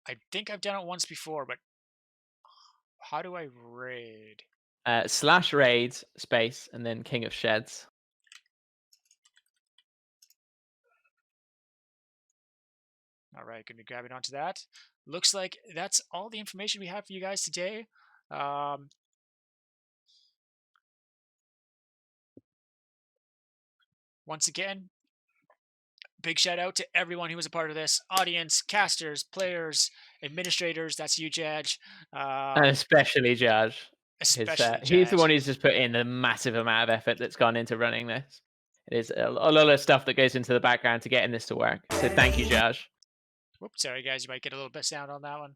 I think I've done it once before, but how do I raid? /raid space and then King of Sheds. All right, going to be grabbing onto that. Looks like that's all the information we have for you guys today. Once again, big shout out to everyone who was a part of this. Audience, casters, players, administrators. That's you, Jaj. And especially Jaj. He's the one who's just put in a massive amount of effort that's gone into running this. It is a lot of stuff that goes into the background to getting this to work. So thank you, Jaj. Whoops, sorry guys, you might get a little bit of sound on that one.